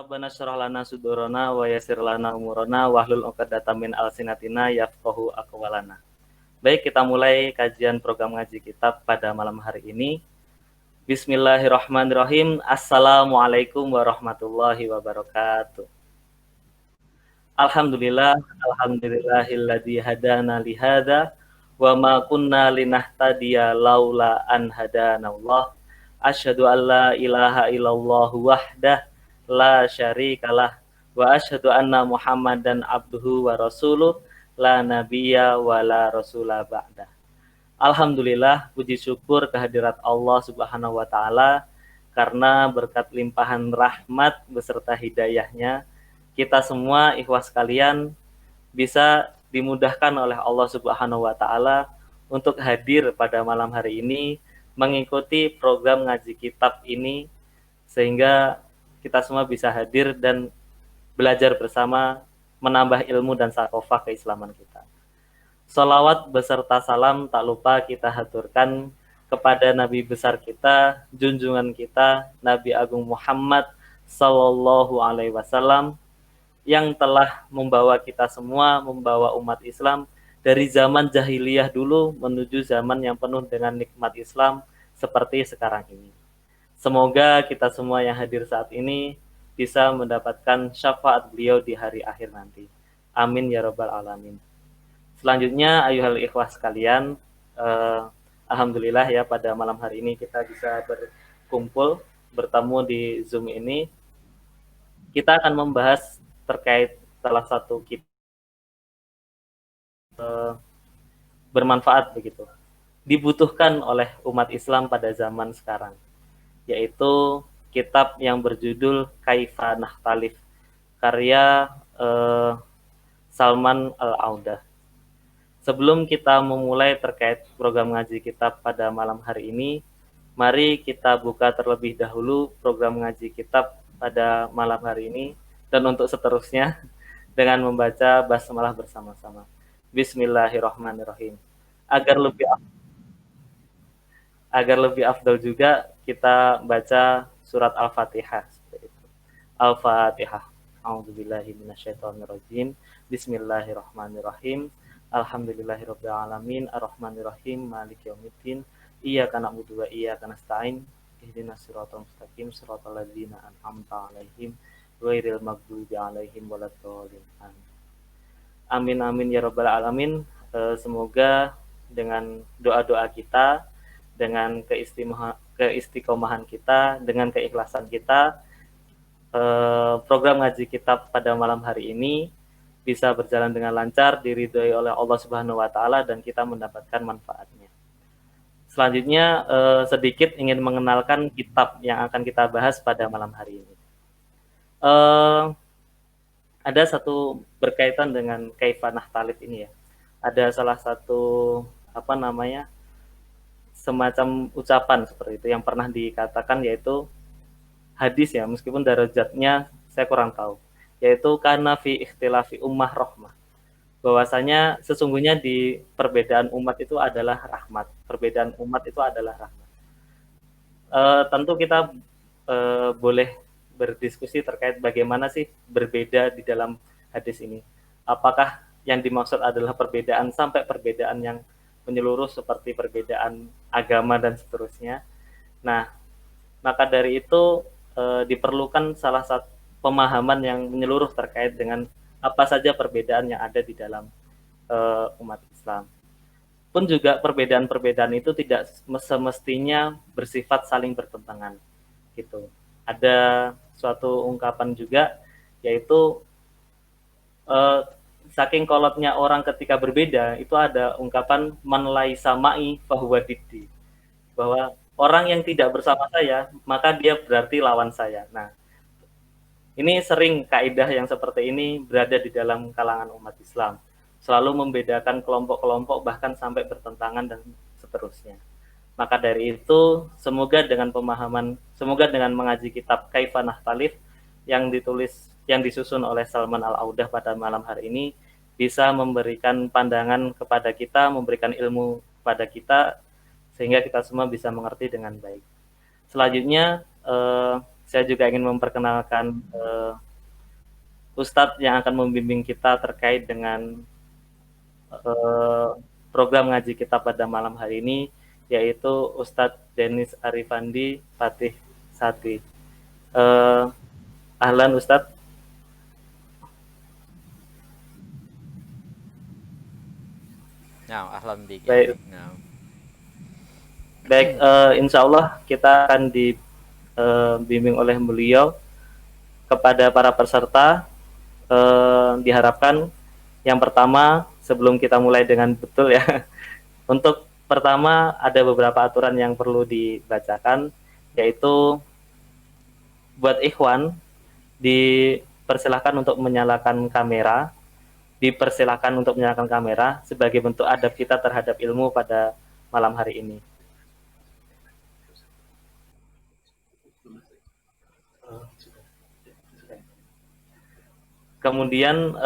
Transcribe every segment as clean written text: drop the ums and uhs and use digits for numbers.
Rabbana syrah lana sudurana wa yassir lana umurana wahlul 'uqdatam min alsinatina yafqahu aqwalana. Baik, kita mulai kajian program ngaji kitab pada malam hari ini. Bismillahirrahmanirrahim. Assalamualaikum warahmatullahi wabarakatuh. Alhamdulillahilladzi hadana li hadza wa ma kunna linahtadiya laula an hadanallah. Asyhadu an la ilaha illallah wahdah la syarikalah wa asyhadu anna Muhammadan abduhu wa rasuluh la nabiyya wa la rasula ba'dah. Alhamdulillah, puji syukur kehadirat Allah Subhanahu wa taala karena berkat limpahan rahmat beserta hidayahnya kita semua ikhwas sekalian bisa dimudahkan oleh Allah Subhanahu wa taala untuk hadir pada malam hari ini mengikuti program ngaji kitab ini sehingga kita semua bisa hadir dan belajar bersama menambah ilmu dan sakofah keislaman kita. Salawat beserta salam tak lupa kita haturkan kepada Nabi besar kita, junjungan kita, Nabi Agung Muhammad Sallallahu Alaihi Wasallam yang telah membawa kita semua, membawa umat Islam dari zaman jahiliyah dulu menuju zaman yang penuh dengan nikmat Islam seperti sekarang ini. Semoga kita semua yang hadir saat ini bisa mendapatkan syafaat beliau di hari akhir nanti. Amin ya rabbal alamin. Selanjutnya, ayuhal ikhwas sekalian, alhamdulillah ya pada malam hari ini kita bisa berkumpul, bertemu di Zoom ini. Kita akan membahas terkait salah satu kitab bermanfaat begitu, dibutuhkan oleh umat Islam pada zaman sekarang, yaitu kitab yang berjudul Kaifa Nakhtalif, karya Salman Al-Audah. Sebelum kita memulai terkait program ngaji kitab pada malam hari ini, mari kita buka terlebih dahulu program ngaji kitab pada malam hari ini dan untuk seterusnya dengan membaca basmalah bersama-sama. Bismillahirrahmanirrahim. Agar lebih afdal juga kita baca surat Al-Fatihah seperti itu. Al-Fatihah. A'udzubillahi minasyaitonirrajim. Bismillahirrahmanirrahim. Alhamdulillahirabbil alamin arrahmanirrahim maliki yaumiddin iyyaka na'budu wa iyyaka nasta'in ihdinas siratal mustaqim siratal ladzina an'amta 'alaihim ghairil maghdubi alaihim waladdallin. Amin amin ya rabbal alamin. Semoga dengan doa-doa kita, dengan keistiqomahan kita, dengan keikhlasan kita, program ngaji kitab pada malam hari ini bisa berjalan dengan lancar, diridhoi oleh Allah Subhanahu wa taala dan kita mendapatkan manfaatnya. Selanjutnya sedikit ingin mengenalkan kitab yang akan kita bahas pada malam hari ini. Ada satu berkaitan dengan Kaifa Nakhtalif ini ya. Ada salah satu semacam ucapan seperti itu yang pernah dikatakan, yaitu hadis ya, meskipun derajatnya saya kurang tahu, yaitu karena fi ikhtilafi ummah rahmah, bahwasanya sesungguhnya di perbedaan umat itu adalah rahmat, perbedaan umat itu adalah rahmat. Tentu kita boleh berdiskusi terkait bagaimana sih berbeda di dalam hadis ini. Apakah yang dimaksud adalah perbedaan sampai perbedaan yang menyeluruh seperti perbedaan agama dan seterusnya. Nah, maka dari itu diperlukan salah satu pemahaman yang menyeluruh terkait dengan apa saja perbedaan yang ada di dalam umat Islam. Pun juga perbedaan-perbedaan itu tidak semestinya bersifat saling bertentangan gitu. Ada suatu ungkapan juga, yaitu saking kolotnya orang ketika berbeda, itu ada ungkapan man laisa ma'i fahuwa diddi, bahwa orang yang tidak bersama saya maka dia berarti lawan saya. Nah, ini sering kaidah yang seperti ini berada di dalam kalangan umat Islam, selalu membedakan kelompok-kelompok bahkan sampai bertentangan dan seterusnya. Maka dari itu, semoga dengan mengaji kitab Kaifa Nakhtalif yang disusun oleh Salman Al-Audah pada malam hari ini bisa memberikan pandangan kepada kita, memberikan ilmu kepada kita sehingga kita semua bisa mengerti dengan baik. Selanjutnya saya juga ingin memperkenalkan Ustadz yang akan membimbing kita terkait dengan eh, program ngaji kita pada malam hari ini, yaitu Ustadz Denis Arifandi Fatih Satwi. Eh, Ahlan Ustadz. Nah, ahlan bik ya. Baik, Nah. baik, insya Allah kita akan dibimbing oleh beliau. Kepada para peserta, diharapkan yang pertama, sebelum kita mulai dengan betul ya, untuk pertama ada beberapa aturan yang perlu dibacakan, yaitu buat ikhwan dipersilahkan untuk menyalakan kamera, dipersilahkan untuk menyalakan kamera sebagai bentuk adab kita terhadap ilmu pada malam hari ini. Kemudian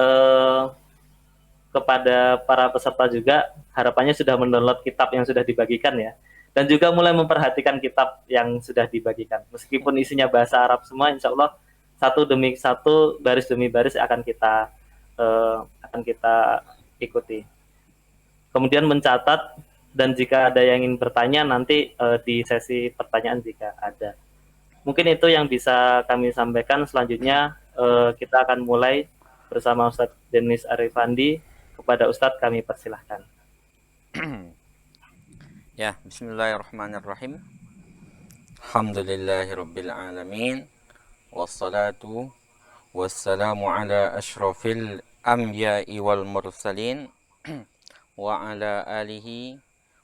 kepada para peserta juga harapannya sudah mendownload kitab yang sudah dibagikan ya, dan juga mulai memperhatikan kitab yang sudah dibagikan. Meskipun isinya bahasa Arab semua, insya Allah satu demi satu, baris demi baris akan kita ikuti. Kemudian mencatat, dan jika ada yang ingin bertanya nanti di sesi pertanyaan jika ada. Mungkin itu yang bisa kami sampaikan. Selanjutnya kita akan mulai bersama Ustadz Denis Arifandi. Kepada Ustadz kami persilahkan. Ya, bismillahirrahmanirrahim. Alhamdulillahirabbil alamin. Wassalatu wassalamu ala asyrafil anbiya'i wal mursalin wa ala alihi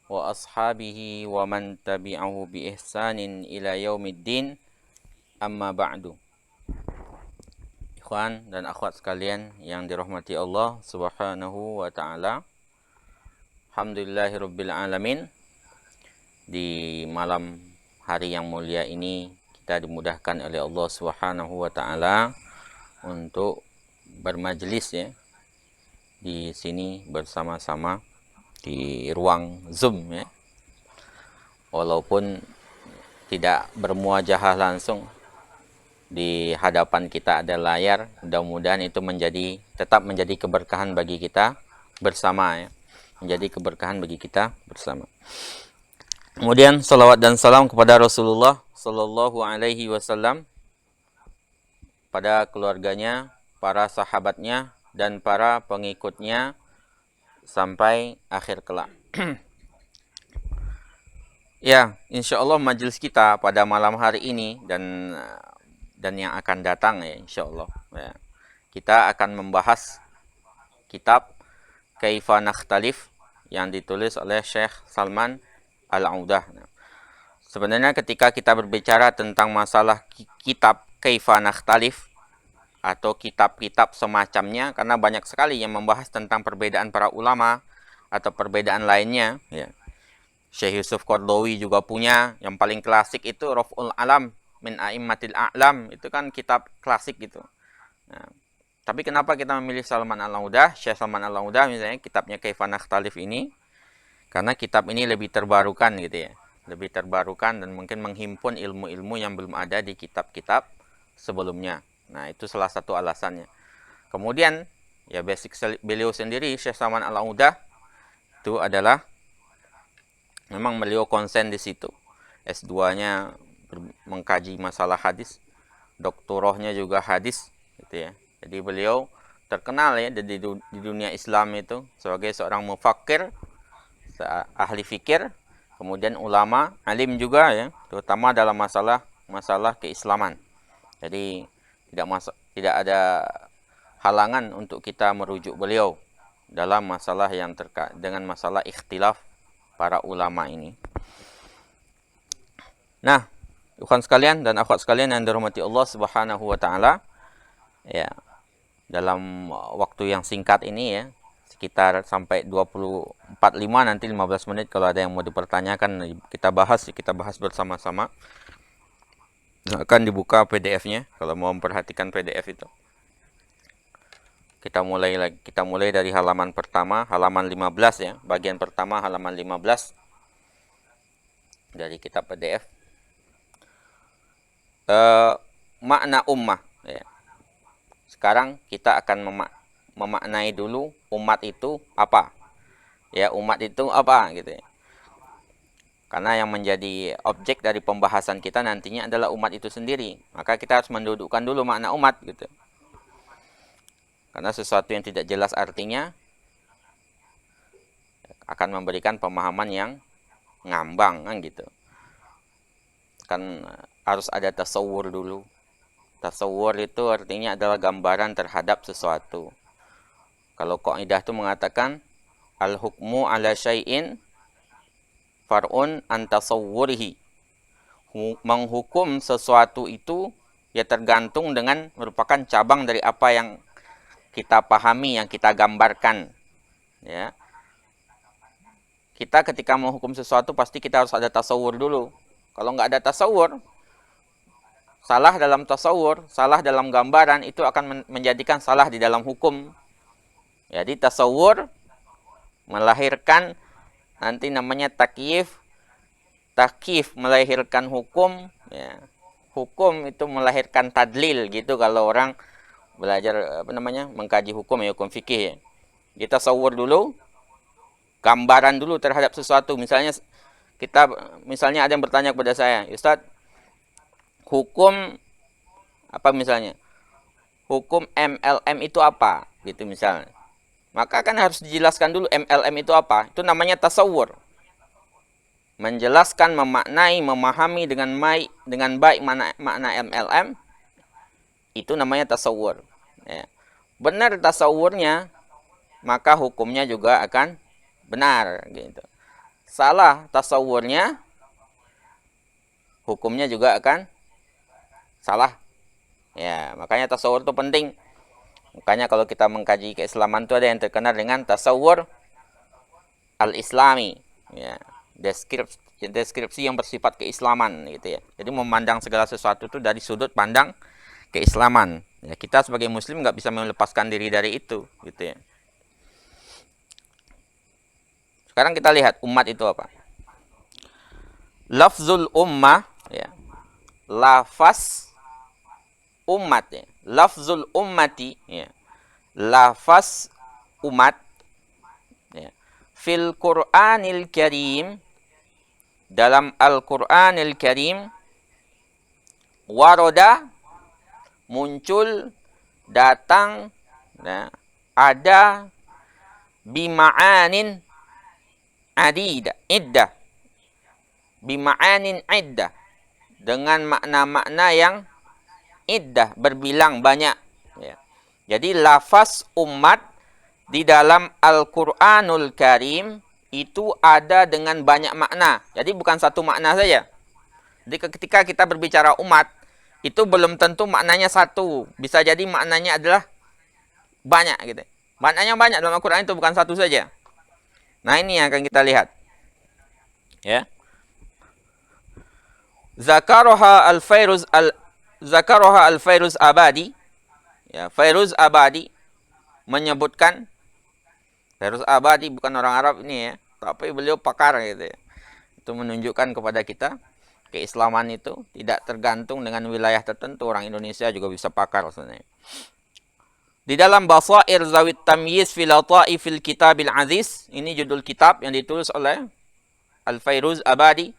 wa ashabihi wa man tabi'ahu bi ihsanin ila yaumiddin. Amma ba'du. Ikhwan dan akhwat sekalian yang dirahmati Allah Subhanahu wa taala. Alhamdulillahirabbil alamin. Di malam hari yang mulia ini kita dimudahkan oleh Allah Subhanahu wa taala untuk bermajelis ya di sini bersama-sama di ruang Zoom ya. Walaupun tidak bermuajahah langsung, di hadapan kita ada layar, mudah-mudahan itu tetap menjadi keberkahan bagi kita bersama ya. Menjadi keberkahan bagi kita bersama. Kemudian salawat dan salam kepada Rasulullah Sallallahu Alaihi Wasallam, pada keluarganya, para sahabatnya, dan para pengikutnya sampai akhir kelak. Ya, insya Allah majelis kita pada malam hari ini dan yang akan datang ya, insya Allah. Ya. Kita akan membahas kitab Kaifa Nakhtalif yang ditulis oleh Syekh Salman Al-Audah. Sebenarnya ketika kita berbicara tentang masalah kitab Kaifa Nakhtalif atau kitab-kitab semacamnya, karena banyak sekali yang membahas tentang perbedaan para ulama atau perbedaan lainnya ya. Syekh Yusuf Qaradawi juga punya, yang paling klasik itu Raf'ul Alam min A'immatil A'lam, itu kan kitab klasik gitu. Nah, tapi kenapa kita memilih Salman Al-Audah, Syekh Salman Al-Audah misalnya, kitabnya Kaifa Nakhtalif ini? Karena kitab ini lebih terbarukan gitu ya. Lebih terbarukan dan mungkin menghimpun ilmu-ilmu yang belum ada di kitab-kitab sebelumnya. Nah, itu salah satu alasannya. Kemudian, ya basic beliau sendiri, Syekh Salman Al-Audah, itu adalah memang beliau konsen di situ. S2-nya mengkaji masalah hadis, doktorahnya juga hadis gitu ya. Jadi beliau terkenal ya di dunia Islam itu sebagai seorang mufakkir, ahli fikir, kemudian ulama, alim juga ya, terutama dalam masalah keislaman. Jadi tidak ada halangan untuk kita merujuk beliau dalam masalah yang terkait dengan masalah ikhtilaf para ulama ini. Nah, ikhwan sekalian dan akhwat sekalian yang dirahmati Allah Subhanahu wa taala, ya, dalam waktu yang singkat ini ya, sekitar sampai 24.5 nanti 15 menit kalau ada yang mau dipertanyakan kita bahas bersama-sama. Akan dibuka PDF-nya kalau mau memperhatikan PDF itu. Kita mulai dari halaman pertama, halaman 15 ya, bagian pertama halaman 15 dari kitab PDF. makna ummah. Ya. Sekarang kita akan memaknai dulu umat itu apa. Ya, umat itu apa gitu ya. Karena yang menjadi objek dari pembahasan kita nantinya adalah umat itu sendiri. Maka kita harus mendudukkan dulu makna umat gitu. Karena sesuatu yang tidak jelas artinya akan memberikan pemahaman yang ngambang kan gitu. Kan harus ada tasawur dulu. Tasawur itu artinya adalah gambaran terhadap sesuatu. Kalau kaidah itu mengatakan al-hukmu ala syai'in far'un an tasawwurihi. Menghukum sesuatu itu ya tergantung dengan merupakan cabang dari apa yang kita pahami, yang kita gambarkan. Ya. Kita ketika menghukum sesuatu pasti kita harus ada tasawur dulu. Kalau nggak ada tasawur, salah dalam tasawur, salah dalam gambaran itu akan menjadikan salah di dalam hukum. Jadi tasawur melahirkan nanti namanya takyif, takyif melahirkan hukum, ya. Hukum itu melahirkan tadlil gitu kalau orang belajar mengkaji hukum ya, hukum fikih ya. Kita tasawur dulu, gambaran dulu terhadap sesuatu. Misalnya ada yang bertanya kepada saya, Ustadz, hukum apa misalnya? Hukum MLM itu apa? Gitu misalnya. Maka kan harus dijelaskan dulu MLM itu apa. Itu namanya tasawur. Menjelaskan, memaknai, memahami dengan baik makna MLM, itu namanya tasawur. Ya. Benar tasawurnya, maka hukumnya juga akan benar gitu. Salah tasawurnya, hukumnya juga akan salah. Ya, makanya tasawur itu penting. Makanya kalau kita mengkaji keislaman itu ada yang terkenal dengan tasawur al-islami, ya, deskripsi yang bersifat keislaman gitu ya. Jadi memandang segala sesuatu itu dari sudut pandang keislaman. Ya, kita sebagai muslim nggak bisa melepaskan diri dari itu gitu ya. Sekarang kita lihat umat itu apa. Lafzul ummah, ya. Lafaz umat ya. Lafzul ummati, ya. Lafaz umat, ya. Fil Qur'anil Karim, dalam Al-Qur'anil Karim, waroda, muncul, datang, ya, ada bima'anin iddah, bima'anin iddah, dengan makna-makna yang iddah, berbilang banyak. Ya. Jadi lafaz umat di dalam Al-Qur'anul Karim itu ada dengan banyak makna. Jadi bukan satu makna saja. Jadi ketika kita berbicara umat, itu belum tentu maknanya satu. Bisa jadi maknanya adalah banyak gitu. Maknanya banyak dalam Al-Qur'an itu bukan satu saja. Nah, ini yang akan kita lihat. Ya. Zakaroha al-Fairuz Abadi. Ya, Fairuz Abadi menyebutkan, Fairuz Abadi bukan orang Arab ini ya, tapi beliau pakar gitu ya. Itu menunjukkan kepada kita keislaman itu tidak tergantung dengan wilayah tertentu. Orang Indonesia juga bisa pakar sebenarnya. Di dalam Basair Zawit Tamyiz fil Lataifil Kitabil Aziz, ini judul kitab yang ditulis oleh Al-Fairuz Abadi.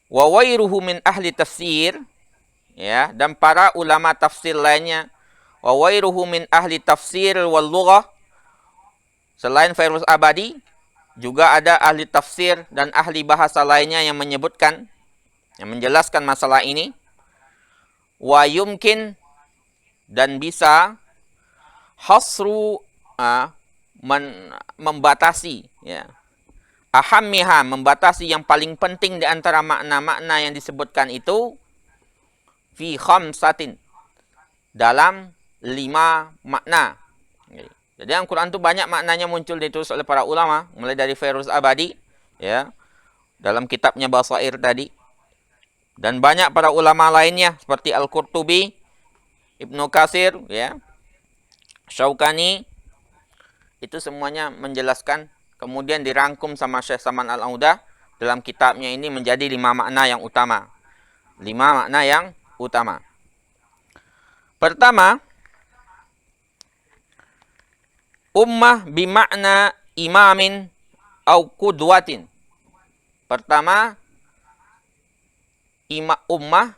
Wa wairuhu min ahli tafsir, ya, dan para ulama tafsir lainnya. Wa wairuhu min ahli tafsir wal lughah, selain Fairuz Abadi juga ada ahli tafsir dan ahli bahasa lainnya yang menyebutkan, yang menjelaskan masalah ini. Wa yumkin, dan bisa hasru, membatasi, ya, ahammiha, membatasi yang paling penting di antara makna-makna yang disebutkan itu, fi khamsatin, dalam 5 makna. Jadi Al-Quran itu banyak maknanya muncul ditulis oleh para ulama, mulai dari Fairuz Abadi, ya, dalam kitabnya Basair tadi, dan banyak para ulama lainnya seperti Al-Qurtubi, Ibnu Katsir, ya, Syaukani, itu semuanya menjelaskan, kemudian dirangkum sama Syekh Saman Al-Audah dalam kitabnya ini menjadi 5 makna yang utama. 5 makna yang utama. Pertama, ummah bimakna imamin au qudwatin. Pertama, ummah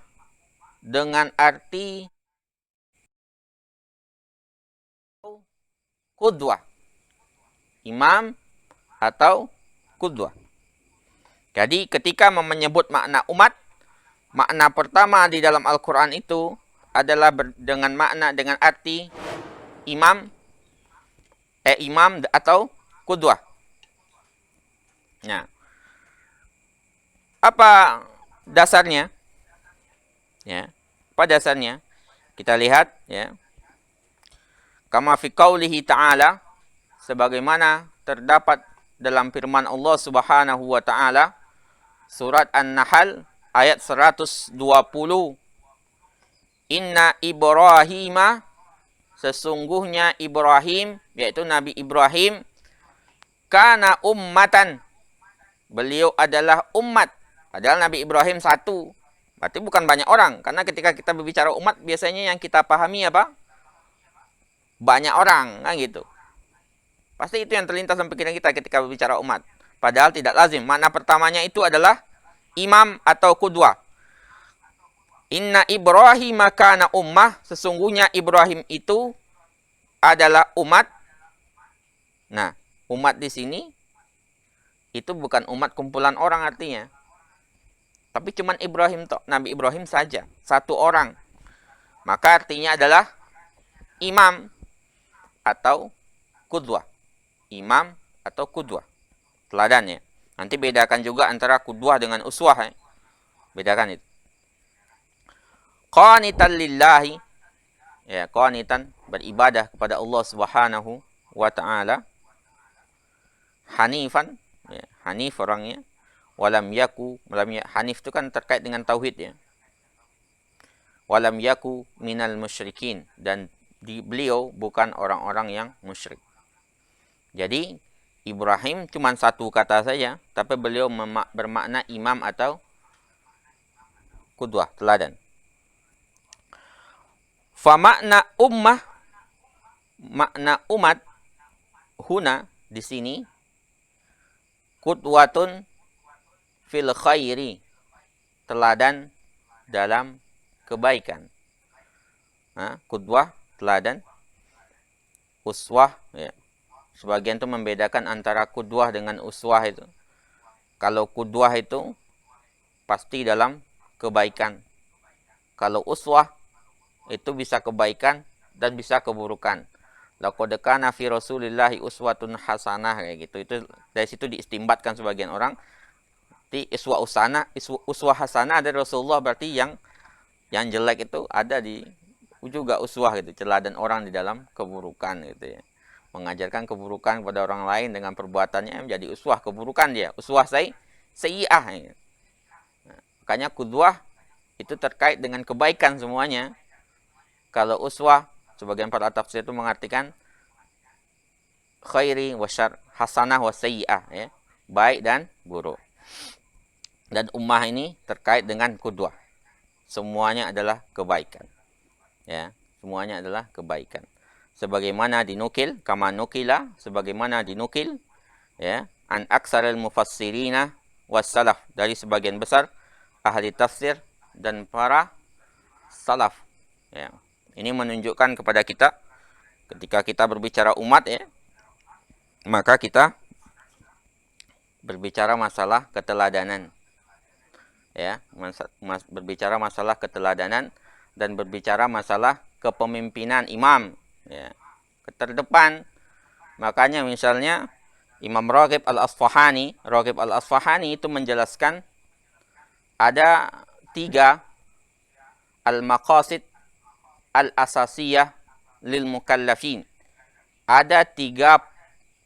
dengan arti qudwah. Imam atau qudwah. Jadi ketika menyebut makna umat, makna pertama di dalam Al-Quran itu adalah dengan makna, dengan arti imam atau qudwah. Nah, apa dasarnya? Ya, apa dasarnya? Kita lihat ya. Kama fi qaulihi ta'ala, sebagaimana terdapat dalam firman Allah Subhanahu wa taala surat An-Nahl ayat 120. Inna Ibrahima, sesungguhnya Ibrahim, yaitu Nabi Ibrahim, kana ummatan, beliau adalah umat. Padahal Nabi Ibrahim satu, berarti bukan banyak orang. Karena ketika kita berbicara umat, biasanya yang kita pahami apa? Banyak orang, kan gitu. Pasti itu yang terlintas dalam pikiran kita ketika berbicara umat. Padahal tidak lazim. Makna pertamanya itu adalah imam atau qudwah. Inna Ibrahim kana ummah, sesungguhnya Ibrahim itu adalah umat. Nah, umat di sini itu bukan umat kumpulan orang artinya. Tapi cuman Ibrahim toh, Nabi Ibrahim saja, satu orang. Maka artinya adalah imam atau qudwah. Imam atau qudwah. Teladan ya. Nanti bedakan juga antara qudwah dengan uswah ya. Bedakan itu. Qanitan lillahi, ya, qanitan, beribadah kepada Allah Subhanahu wa taala. Hanifan, ya, hanif orangnya. Walam yaku, hanif itu kan terkait dengan tauhid ya. Walam yaku minal musyrikin, dan beliau bukan orang-orang yang musyrik. Jadi Ibrahim cuma satu kata saja, tapi beliau bermakna imam atau qudwah, teladan. Fa makna ummah, makna umat huna di sini qudwatun fil khairi, teladan dalam kebaikan. Qudwah, teladan. Uswah, ya. Sebagian itu membedakan antara qudwah dengan uswah itu. Kalau qudwah itu pasti dalam kebaikan. Kalau uswah itu bisa kebaikan dan bisa keburukan. Laqad kana fi Rasulillahi uswatun hasanah, kayak gitu. Itu dari situ diistimbatkan sebagian orang. Berarti uswah hasanah dari Rasulullah, berarti yang jelek itu ada di juga uswah gitu, teladan orang di dalam keburukan gitu ya. Mengajarkan keburukan kepada orang lain dengan perbuatannya menjadi uswah keburukan dia. Uswah sayyi'ah. Ya. Nah, makanya qudwah itu terkait dengan kebaikan semuanya. Kalau uswah, sebagian para tafsir itu mengartikan khairi wa syarr, hasanah wa sayyi'ah ya. Baik dan buruk. Dan ummah ini terkait dengan qudwah. Semuanya adalah kebaikan. Ya, semuanya adalah kebaikan. Sebagaimana dinukil, kama nukila, sebagaimana dinukil ya, an aksaril mufassirina wassalaf, dari sebagian besar ahli tafsir dan para salaf. Ya. Ini menunjukkan kepada kita ketika kita berbicara umat ya, maka kita berbicara masalah keteladanan. Ya, berbicara masalah keteladanan dan berbicara masalah kepemimpinan imam ya, terdepan. Makanya misalnya Imam Raghib Al-Asfahani itu menjelaskan ada 3 al-maqasid al-asasiyah lil mukallafin. Ada 3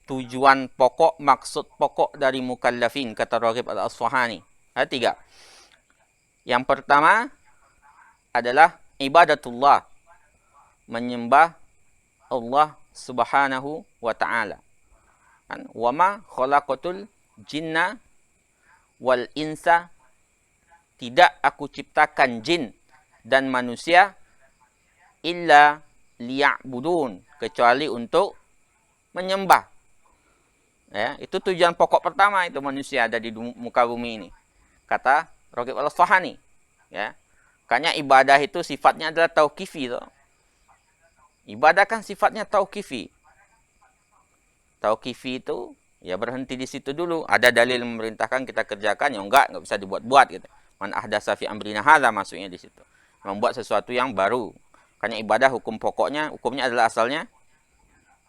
tujuan pokok, maksud pokok dari mukallafin, kata Raghib Al-Asfahani. Ada 3. Yang pertama adalah ibadatullah, menyembah Allah Subhanahu wa ta'ala. Wa ma khalaqatul jinna wal insa tidak aku ciptakan jin dan manusia illa liya'budun, kecuali untuk menyembah. Ya, itu tujuan pokok pertama itu manusia ada di muka bumi ini. Kata Raghib Al-Asfahani, ya. Makanya ibadah itu sifatnya adalah tauqifi toh. Ibadah kan sifatnya tauqifi. Tauqifi itu ya berhenti di situ dulu. Ada dalil memerintahkan kita kerjakan, ya enggak bisa dibuat-buat gitu. Man ahdatsa fi amrina hadza, maksudnya di situ. Membuat sesuatu yang baru. Makanya ibadah hukumnya adalah asalnya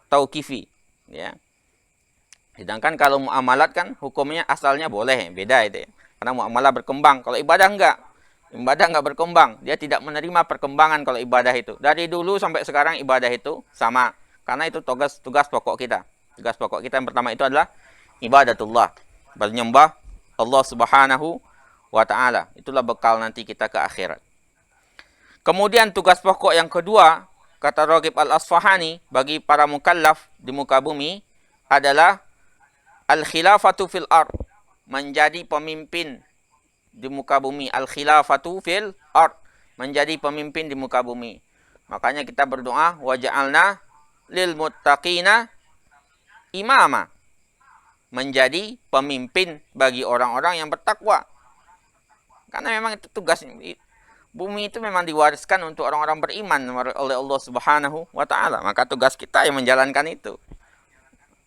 tauqifi, ya. Sedangkan kalau muamalat kan hukumnya asalnya boleh, beda itu ya. Karena muamalah berkembang, kalau ibadah enggak. Ibadah enggak berkembang, dia tidak menerima perkembangan kalau ibadah itu. Dari dulu sampai sekarang ibadah itu sama. Karena itu tugas pokok kita. Tugas pokok kita yang pertama itu adalah ibadatullah, menyembah Allah Subhanahu wa taala. Itulah bekal nanti kita ke akhirat. Kemudian tugas pokok yang kedua, kata Raghib Al-Asfahani, bagi para mukallaf di muka bumi adalah al-khilafatu fil ard, menjadi pemimpin di muka bumi. Al-khilafatu fil ard, menjadi pemimpin di muka bumi. Makanya kita berdoa, waja'alna lil muttaqina imama, menjadi pemimpin bagi orang-orang yang bertakwa. Karena memang itu tugas. Bumi itu memang diwariskan untuk orang-orang beriman oleh Allah Subhanahu wa taala. Maka tugas kita yang menjalankan itu.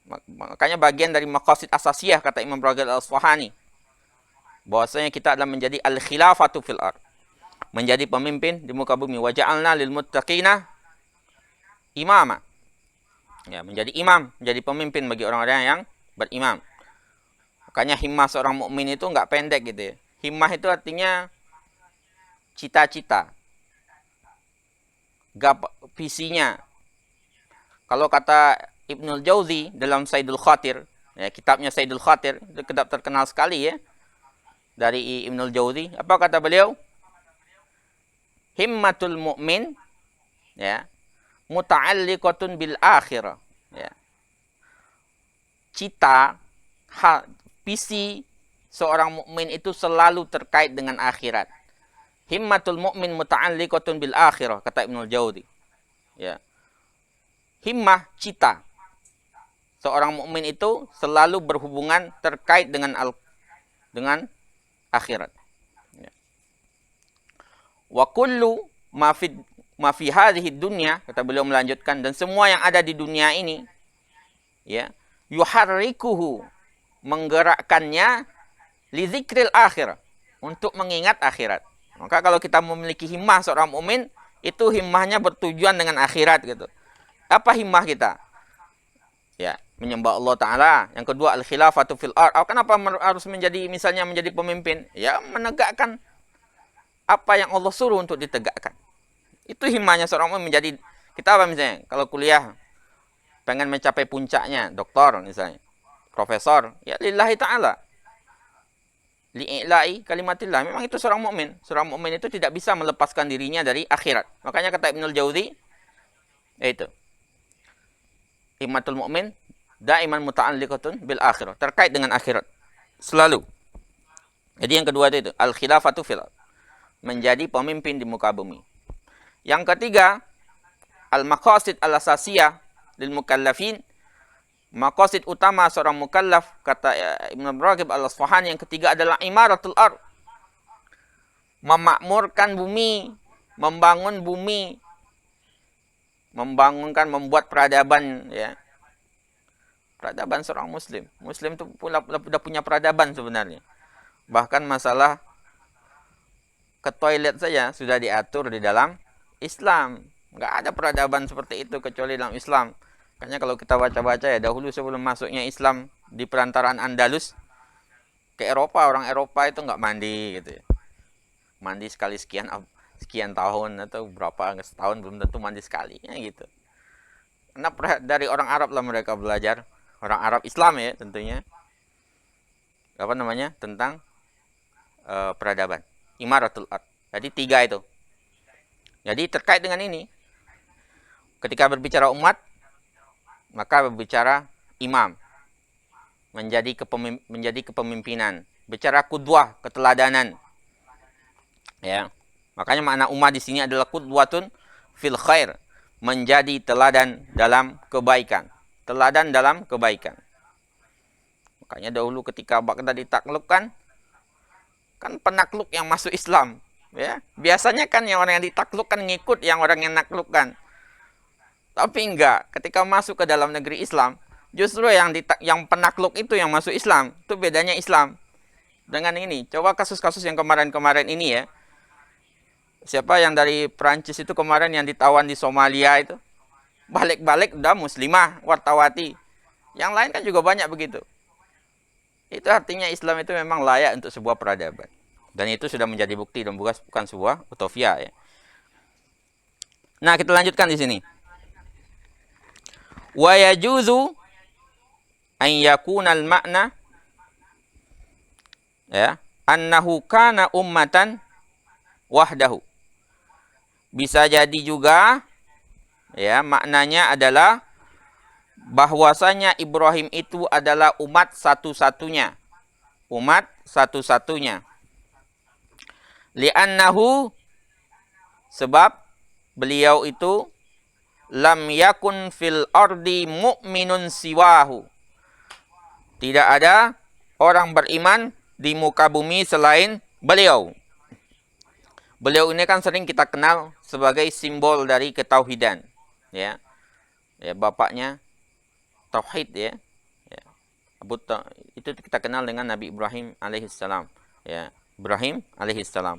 Makanya bagian dari maqasid asasiyah, kata Imam Raghib Al-Asfahani, bahwasanya kita adalah menjadi al-khilafatu fil ard, menjadi pemimpin di muka bumi. Wa ja'alna lil muttaqina imama, ya, menjadi imam, menjadi pemimpin bagi orang-orang yang berimam. Makanya himmah seorang mukmin itu enggak pendek gitu ya. Himmah itu artinya cita-cita, visinya. Kalau kata Ibnul Jauzi dalam Saidul Khatir, ya, kitabnya Saidul Khatir, itu kitab terkenal sekali ya, dari Ibnul Jauzi. Apa kata beliau? Himmatul mu'min, ya, muta'alliqatun bil akhirah, ya. Cita, visi seorang mukmin itu selalu terkait dengan akhirat. Himmatul mu'min muta'alliqatun bil akhirah, kata Ibnul Jauzi. Ya. Himmah, cita seorang mukmin itu selalu berhubungan terkait dengan akhirat. Ya. Wa kullu ma fi hadhihi dunya, kata beliau melanjutkan, dan semua yang ada di dunia ini, ya, yuharrikuhu, menggerakkannya, li dzikril akhirah, untuk mengingat akhirat. Maka kalau kita memiliki himmah seorang mukmin, itu himmahnya bertujuan dengan akhirat gitu. Apa himmah kita? Ya, menyembah Allah Ta'ala. Yang kedua, al-khilafatu fil ard. Kenapa harus menjadi pemimpin? Ya, menegakkan apa yang Allah suruh untuk ditegakkan. Itu himmahnya seorang mukmin. Menjadi, kita apa misalnya? Kalau kuliah, pengen mencapai puncaknya, doktor misalnya, profesor, ya lillahi ta'ala, li'i'la'i kalimatillah. Memang itu seorang mukmin. Seorang mukmin itu tidak bisa melepaskan dirinya dari akhirat. Makanya kata Ibnul Jauzi, itu himmatul mu'min daiman muta'alliqatun bil akhirah, terkait dengan akhirat selalu. Jadi yang kedua itu al-khilafatu fil ard, menjadi pemimpin di muka bumi. Yang ketiga, al-maqasid al-asasiyah lil mukallafin, maqasid utama seorang mukallaf, kata Ibnu Raghib Al-Asfahani, yang ketiga adalah imaratul ard, memakmurkan bumi, membangun bumi, membuat peradaban, ya. Peradaban seorang muslim. Muslim itu sudah punya peradaban sebenarnya. Bahkan masalah ke toilet saja sudah diatur di dalam Islam. Nggak ada peradaban seperti itu kecuali dalam Islam. Makanya kalau kita baca-baca ya, dahulu sebelum masuknya Islam di perantaraan Andalus ke Eropa, orang Eropa itu nggak mandi gitu ya. Mandi sekali sekian tahun atau berapa, setahun belum tentu mandi sekali ya gitu. Karena dari orang Arab lah mereka belajar, orang Arab Islam ya tentunya, apa namanya, tentang peradaban, imaratul ard. Jadi 3 itu. Jadi terkait dengan ini, ketika berbicara umat, maka berbicara imam, menjadi kepemimpinan, bicara qudwah, keteladanan, Ya. Makanya makna ummah di sini adalah qudwatun fil khair, menjadi teladan dalam kebaikan. Teladan dalam kebaikan. Makanya dahulu ketika Baghdad ditaklukkan, kan penakluk yang masuk Islam, ya. Biasanya kan yang orang yang ditaklukkan ngikut yang orang yang naklukkan. Tapi enggak, ketika masuk ke dalam negeri Islam, justru yang penakluk itu yang masuk Islam. Itu bedanya Islam dengan ini. Coba kasus-kasus yang kemarin-kemarin ini ya. Siapa yang dari Prancis itu kemarin yang ditawan di Somalia itu? Balik-balik udah muslimah, wartawati. Yang lain kan juga banyak begitu. Itu artinya Islam itu memang layak untuk sebuah peradaban. Dan itu sudah menjadi bukti dan bukan sebuah utopia ya. Nah, kita lanjutkan di sini. Wa yajuzu an yakuna al-ma'na ya, annahu kana ummatan wahdahu. Bisa jadi juga ya, maknanya adalah bahwasanya Ibrahim itu adalah umat satu-satunya. Umat satu-satunya. Li'annahu, sebab beliau itu lam yakun fil ardi mu'minun siwahu. Tidak ada orang beriman di muka bumi selain beliau. Beliau ini kan sering kita kenal sebagai simbol dari ketauhidan. Ya, ya bapaknya tauhid ya. Ya. Itu kita kenal dengan Nabi Ibrahim alaihissalam. Ya, Ibrahim alaihissalam.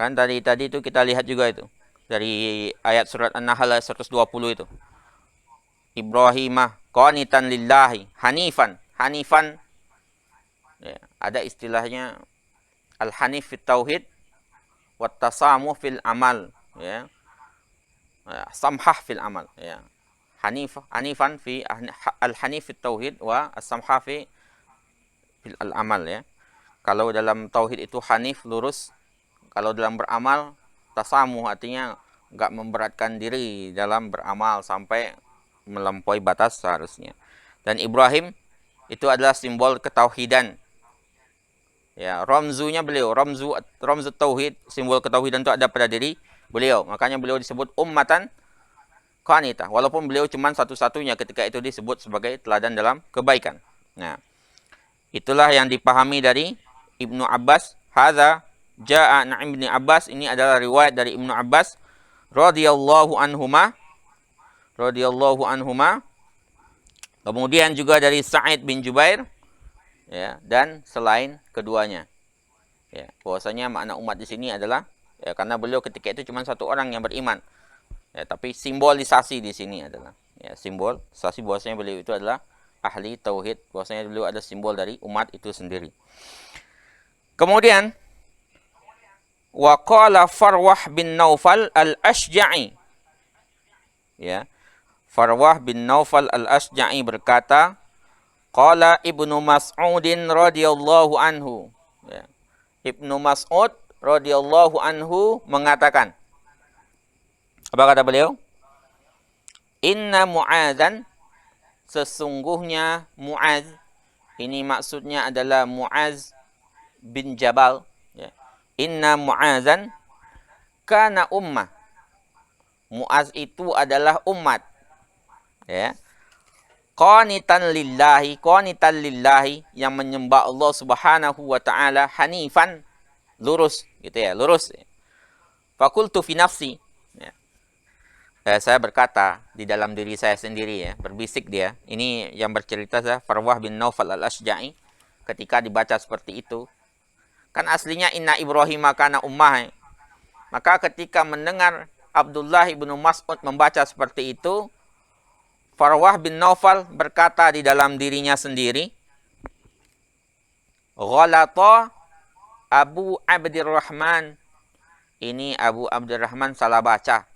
Kan tadi itu kita lihat juga itu dari ayat surat An-Nahl 120 itu. Ibrahimah qanitan lillahi hanifan. Hanifan ya, ada istilahnya al-hanif fit tauhid wat tasamuh fil amal ya. Samhah fil amal ya. Hanifan fi al-hanif fit tauhid wa as-samhah fi fil al-amal ya. Kalau dalam tauhid itu hanif lurus, kalau dalam beramal tasamuh artinya enggak memberatkan diri dalam beramal sampai melampaui batas seharusnya. Dan Ibrahim itu adalah simbol ketauhidan. Ya, ramzunya beliau, ramzu tauhid, simbol ketauhidan itu ada pada diri beliau. Makanya beliau disebut ummatan qanitah. Walaupun beliau cuma satu-satunya ketika itu disebut sebagai teladan dalam kebaikan. Nah, itulah yang dipahami dari Ibnu Abbas. Hadza jaa an Ibnu Abbas, ini adalah riwayat dari Ibnu Abbas radhiyallahu anhuma. Kemudian juga dari Sa'id bin Jubair ya, dan selain keduanya. Ya, bahwasanya makna umat di sini adalah ya, karena beliau ketika itu cuma satu orang yang beriman. Ya, tapi simbolisasi di sini adalah ya, simbolisasi bahwasanya beliau itu adalah ahli tauhid, bahwasanya beliau ada simbol dari umat itu sendiri. Kemudian wa qala Farwah bin Naufal al-Ashja'i. Ya. Farwah bin Naufal al-Ashja'i berkata, qala Ibnu Mas'udin radhiyallahu anhu. Ya. Ibnu Mas'ud radhiyallahu anhu mengatakan, apa kata beliau? Inna Mu'adzan, sesungguhnya Mu'adz, ini maksudnya adalah Mu'adz bin Jabal. Ya. Inna Mu'adzan kana ummah. Mu'adz itu adalah umat. Ya. Qanitan lillahi, yang menyembah Allah Subhanahu wa taala, hanifan, lurus gitu ya, lurus. Fakultu fi nafsi. Ya. Saya berkata di dalam diri saya sendiri ya, berbisik dia. Ini yang bercerita saya Farwah bin Naufal al-Ashja'i ketika dibaca seperti itu. Kan aslinya inna Ibrahim kana ummah. Maka ketika mendengar Abdullah ibnu Mas'ud membaca seperti itu, Farwah bin Naufal berkata di dalam dirinya sendiri, ghalata Abu Abdurrahman. Ini Abu Abdurrahman salah baca.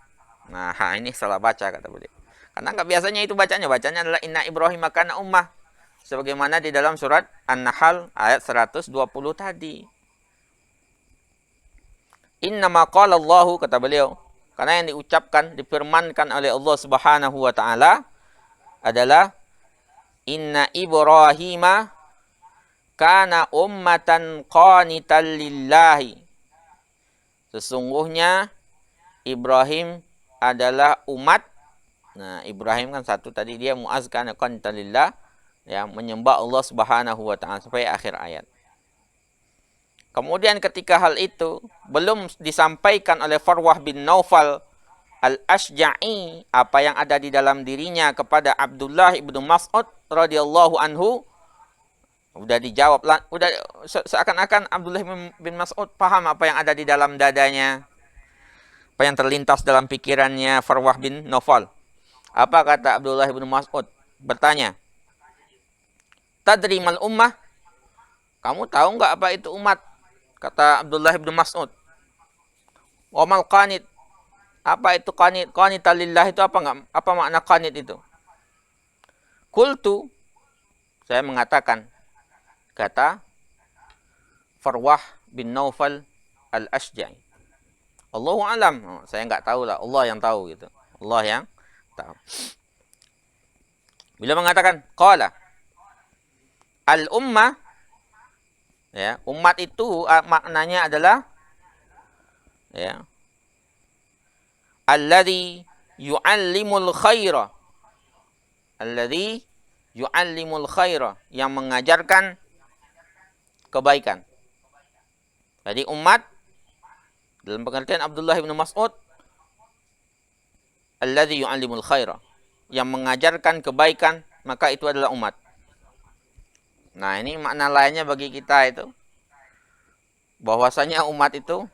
Nah, ini salah baca kata beliau. Karena enggak biasanya itu bacanya adalah inna Ibrahim kana ummah. Sebagaimana di dalam surat An-Nahl ayat 120 tadi. Innama qala Allahu, kata beliau, karena yang diucapkan, difirmankan oleh Allah Subhanahu wa taala adalah inna Ibrahima kana ummatan qanitan lillahi. Sesungguhnya Ibrahim adalah umat. Nah, Ibrahim kan satu tadi, dia Mu'az kana qanitan lillah, ya, menyembah Allah Subhanahu wa taala sampai akhir ayat. Kemudian ketika hal itu belum disampaikan oleh Farwah bin Naufal Al-Ashja'i, apa yang ada di dalam dirinya kepada Abdullah ibnu Mas'ud radhiyallahu anhu, udah dijawab lah, udah seakan-akan Abdullah bin Mas'ud paham apa yang ada di dalam dadanya, apa yang terlintas dalam pikirannya Farwah bin Naufal. Apa kata Abdullah bin Mas'ud? Bertanya, tadri mal ummah? Kamu tahu nggak apa itu umat? Kata Abdullah bin Mas'ud. Wa mal qanit? Apa itu qanit? Qanitan lillah itu apa nggak? Apa makna qanit itu? Qultu, saya mengatakan, kata Farwah bin Naufal Al-Ashja'i, Allahu alam, saya nggak tahu lah, Allah yang tahu gitu. Allah yang tahu. Bila mengatakan qala al-ummah, ya, umat itu maknanya adalah, ya, alladzi yu'allimul khaira. Alladzi yu'allimul khaira, yang mengajarkan kebaikan. Jadi umat dalam pengertian Abdullah bin Mas'ud, alladzi yu'allimul khaira, yang mengajarkan kebaikan, maka itu adalah umat. Nah, ini makna lainnya bagi kita itu, bahwasanya umat itu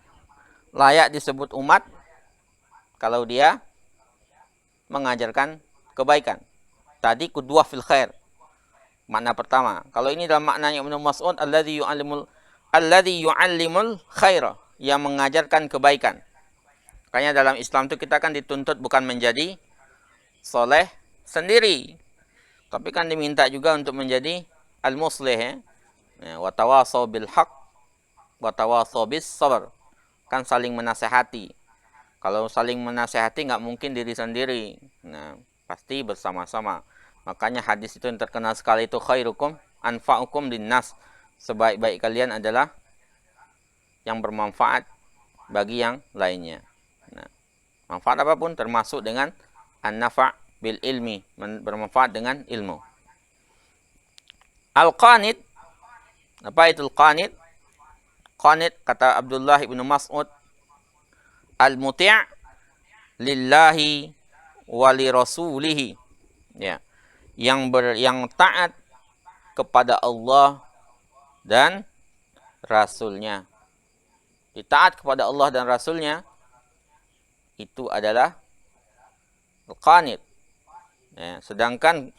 layak disebut umat kalau dia mengajarkan kebaikan. Tadi qudwah fil khair, makna pertama. Kalau ini dalam maknanya Ibnu Mas'ud, alladzi yu'allimul khaira, yang mengajarkan kebaikan. Makanya dalam Islam itu kita kan dituntut bukan menjadi soleh sendiri, tapi kan diminta juga untuk menjadi al-muslih, ya, wa tawasaw bil haq wa tawasaw bis sabr, kan saling menasehati. Kalau saling menasehati nggak mungkin diri sendiri, nah pasti bersama-sama. Makanya hadis itu yang terkenal sekali itu, khairukum anfa'ukum linnas, sebaik-baik kalian adalah yang bermanfaat bagi yang lainnya. Nah, manfaat apapun termasuk dengan an-nafa' bil ilmi, bermanfaat dengan ilmu. Al-qanit, apa itu al-qanit? Qanit kata Abdullah bin Mas'ud, al-muti' lillahi wa li rasulihi, ya, yang taat kepada Allah dan Rasulnya. Taat kepada Allah dan Rasulnya itu adalah al-qanit, ya, sedangkan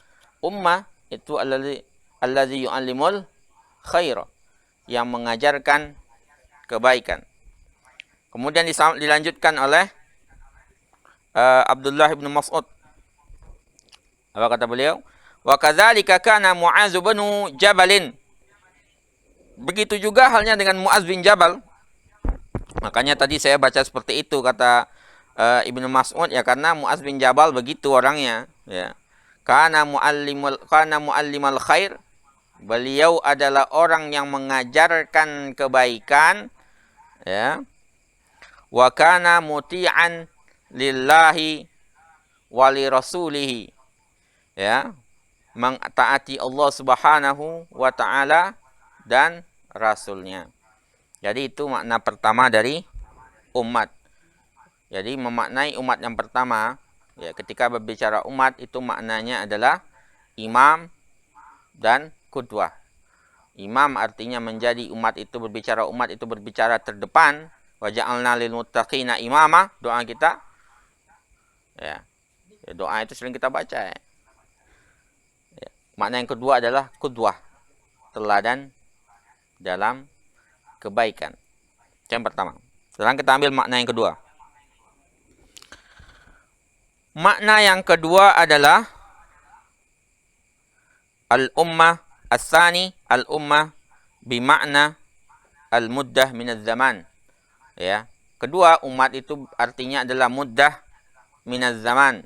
ummah itu alladzi yu'allimul khaira, yang mengajarkan kebaikan. Kemudian dilanjutkan oleh Abdullah bin Mas'ud. Apa kata beliau? Wa kadzalika kana Mu'adz bin Jabal. Begitu juga halnya dengan Mu'adz bin Jabal. Makanya tadi saya baca seperti itu kata Ibnu Mas'ud, ya, karena Mu'adz bin Jabal begitu orangnya, ya. Kana muallimal khair, beliau adalah orang yang mengajarkan kebaikan, ya. Wa kana muti'an lillahi wa li rasulihi, ya, mentaati Allah Subhanahu wa taala dan rasulnya. Jadi itu makna pertama dari umat. Jadi memaknai umat yang pertama, ya, ketika berbicara umat itu maknanya adalah imam dan qudwah. Imam artinya menjadi umat itu berbicara terdepan. Wa ja'alna lil muttaqina imama, doa kita. Ya. Doa itu sering kita baca, ya. Ya. Makna yang kedua adalah qudwah, teladan dalam kebaikan. Yang pertama. Sekarang kita ambil makna yang kedua. Makna yang kedua adalah al-ummah as-sani, al-ummah bimakna al-muddah minaz zaman. Ya, kedua, umat itu artinya adalah muddah minaz zaman.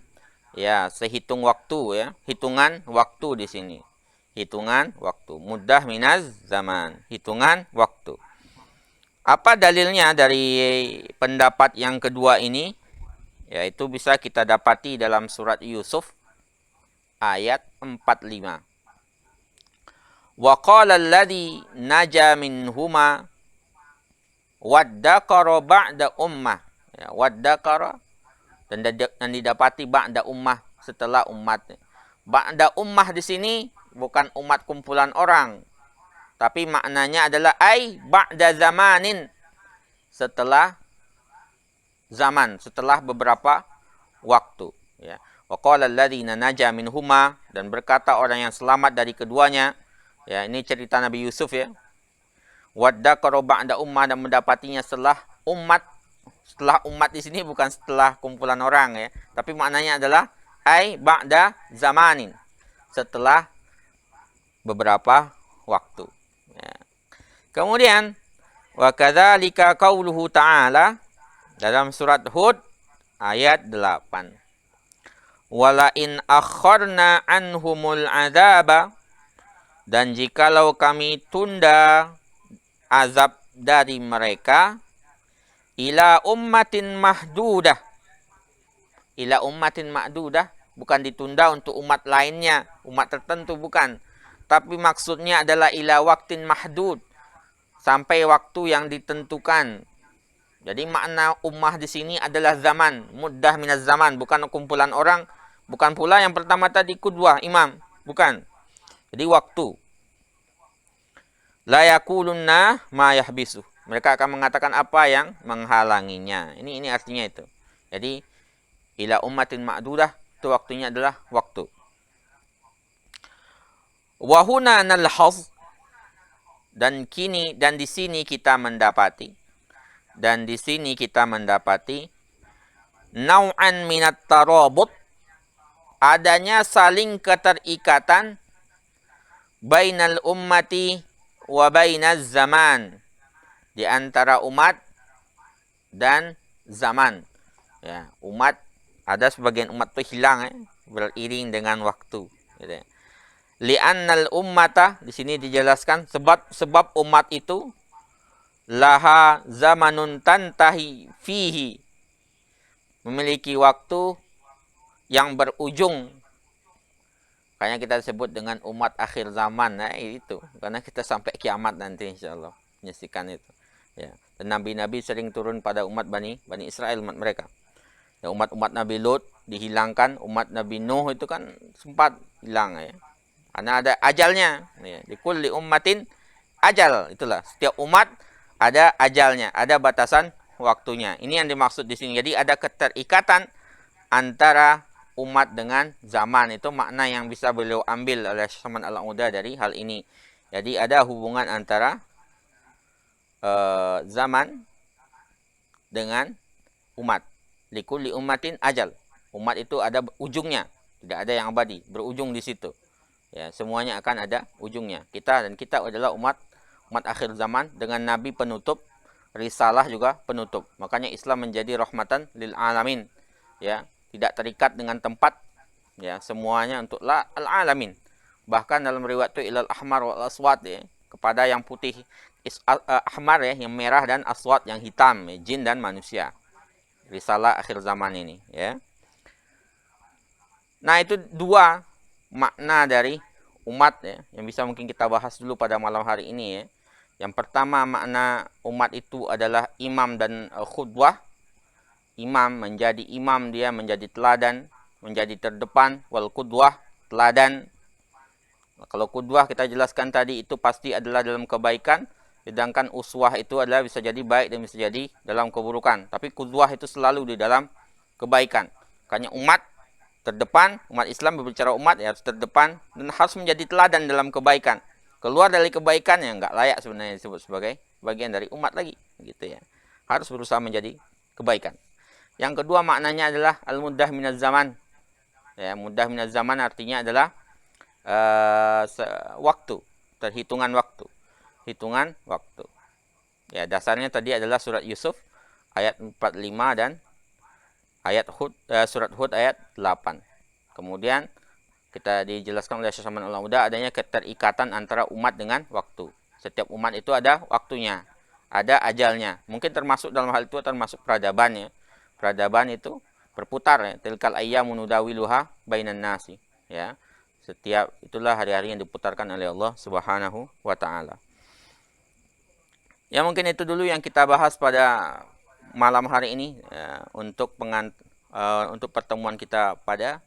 Ya, sehitung waktu, ya, hitungan waktu di sini. Hitungan waktu. Muddah minaz zaman, hitungan waktu. Apa dalilnya dari pendapat yang kedua ini? Yaitu bisa kita dapati dalam surat Yusuf ayat 45. Wa qala alladhi naja minhuma waddaqara ba'da ummah. Ya, waddaqara dan didapati ba'da ummah, setelah umat. Ba'da ummah di sini bukan umat kumpulan orang, tapi maknanya adalah ai ba'da zamanin, setelah zaman, setelah beberapa waktu, ya. Wa qala alladziina naja minhuma, dan berkata orang yang selamat dari keduanya, ya, ini cerita Nabi Yusuf, ya. Waddaqara ba'da ummah, dan mendapatinya setelah umat. Setelah umat di sini bukan setelah kumpulan orang, ya, tapi maknanya adalah ai ba'da zamanin, setelah beberapa waktu, ya. Kemudian wa kadzalika qauluhu ta'ala, dalam surat Hud ayat 8. Wala in akharna anhumul adzaba, dan jikalau kami tunda azab dari mereka, ila ummatin mahdudah. Ila ummatin mahdudah bukan ditunda untuk umat lainnya, umat tertentu, bukan. Tapi maksudnya adalah ila waktin mahdud, sampai waktu yang ditentukan. Jadi makna ummah di sini adalah zaman, muddah minaz zaman, bukan kumpulan orang, bukan pula yang pertama tadi qudwah, imam, bukan. Jadi waktu. La yakulunna ma yahbisu. Mereka akan mengatakan apa yang menghalanginya. Ini artinya itu. Jadi ila ummatin ma'dudah, itu waktunya adalah waktu. Wa huna nalhaz, dan di sini kita mendapati, nau'an minat tarabut, adanya saling keterikatan, bainal ummati wa bainaz zaman, di antara umat dan zaman. Ya, umat, ada sebagian umat itu hilang, beriring dengan waktu, gitu, ya. Li'annal ummata, di sini dijelaskan sebab umat itu laha zamanun tantahi fihi, memiliki waktu yang berujung. Makanya kita sebut dengan umat akhir zaman, itu karena kita sampai kiamat nanti insyaallah menyaksikan itu, ya. Dan nabi-nabi sering turun pada umat Bani Israel, umat mereka. Dan umat Nabi Lut dihilangkan, umat Nabi Nuh itu kan sempat hilang, ya. Karena ada ajalnya, ya. Di kulli ummatin ajal, itulah setiap umat ada ajalnya, ada batasan waktunya. Ini yang dimaksud di sini. Jadi ada keterikatan antara umat dengan zaman. Itu makna yang bisa beliau ambil oleh Syekh Al-Auda dari hal ini. Jadi ada hubungan antara zaman dengan umat. Likulli ummatin ajal. Umat itu ada ujungnya, tidak ada yang abadi, berujung di situ. Ya, semuanya akan ada ujungnya. Kita adalah umat akhir zaman dengan nabi penutup, risalah juga penutup. Makanya Islam menjadi rahmatan lil alamin, ya, tidak terikat dengan tempat, ya, semuanya untuk al alamin. Bahkan dalam riwayat itu ilal ahmar wal aswad, ya, kepada yang putih, ahmar, ya, yang merah, dan aswad yang hitam, ya, jin dan manusia. Risalah akhir zaman ini, ya. Nah, itu dua makna dari umat, ya, yang bisa mungkin kita bahas dulu pada malam hari ini, ya. Yang pertama, makna umat itu adalah imam dan khutbah. Imam, menjadi imam, dia menjadi teladan, menjadi terdepan. Wal qudwah, teladan. Kalau qudwah kita jelaskan tadi itu pasti adalah dalam kebaikan, sedangkan uswah itu adalah bisa jadi baik dan bisa jadi dalam keburukan. Tapi qudwah itu selalu di dalam kebaikan. Makanya umat terdepan, umat Islam berbicara umat, ya, harus terdepan dan harus menjadi teladan dalam kebaikan. Keluar dari kebaikan, yang enggak layak sebenarnya disebut sebagai bagian dari umat lagi, gitu, ya. Harus berusaha menjadi kebaikan. Yang kedua maknanya adalah al-muddah minaz zaman. Ya, muddah minaz zaman artinya adalah waktu, terhitungan waktu. Hitungan waktu. Ya, dasarnya tadi adalah surat Yusuf ayat 45 dan surat Hud ayat 8. Kemudian kita dijelaskan oleh Syekh Al-Auda adanya keterikatan antara umat dengan waktu. Setiap umat itu ada waktunya. ada ajalnya. Mungkin termasuk dalam hal itu termasuk peradaban ya. Peradaban itu berputar ya. Tilkal ayyamu nudawiluha bainan nasi ya. Setiap itulah hari-hari yang diputarkan oleh Allah Subhanahu wa taala. Ya mungkin itu dulu yang kita bahas pada malam hari ini ya, untuk pertemuan kita pada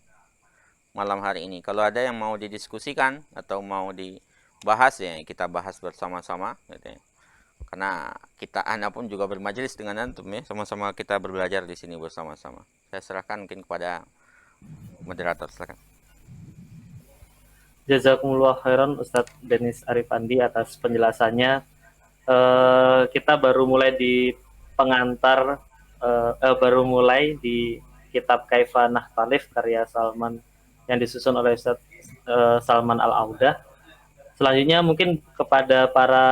malam hari ini. Kalau ada yang mau didiskusikan atau mau dibahas ya kita bahas bersama-sama gitu ya. Karena ana pun juga bermajelis dengan antum ya, sama-sama kita belajar di sini bersama-sama. Saya serahkan mungkin kepada moderator, silakan. Jazakumullah khairan Ustadz Denis Arifandi atas penjelasannya. Kita baru mulai di pengantar, baru mulai di kitab Kaifa Nakhtalif karya Salman yang disusun oleh Ustadz Salman Al-Audah. Selanjutnya mungkin kepada para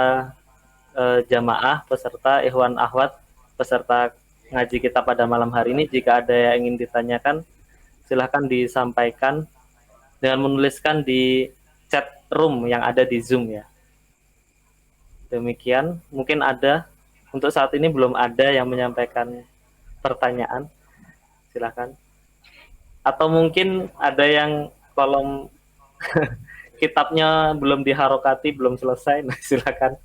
jamaah, peserta, ikhwan akhwat, peserta ngaji kita pada malam hari ini, jika ada yang ingin ditanyakan, silahkan disampaikan dengan menuliskan di chat room yang ada di Zoom ya. Demikian, mungkin ada, untuk saat ini belum ada yang menyampaikan pertanyaan, silakan. Atau mungkin ada yang kolom kitabnya belum diharokati, belum selesai, nah silakan.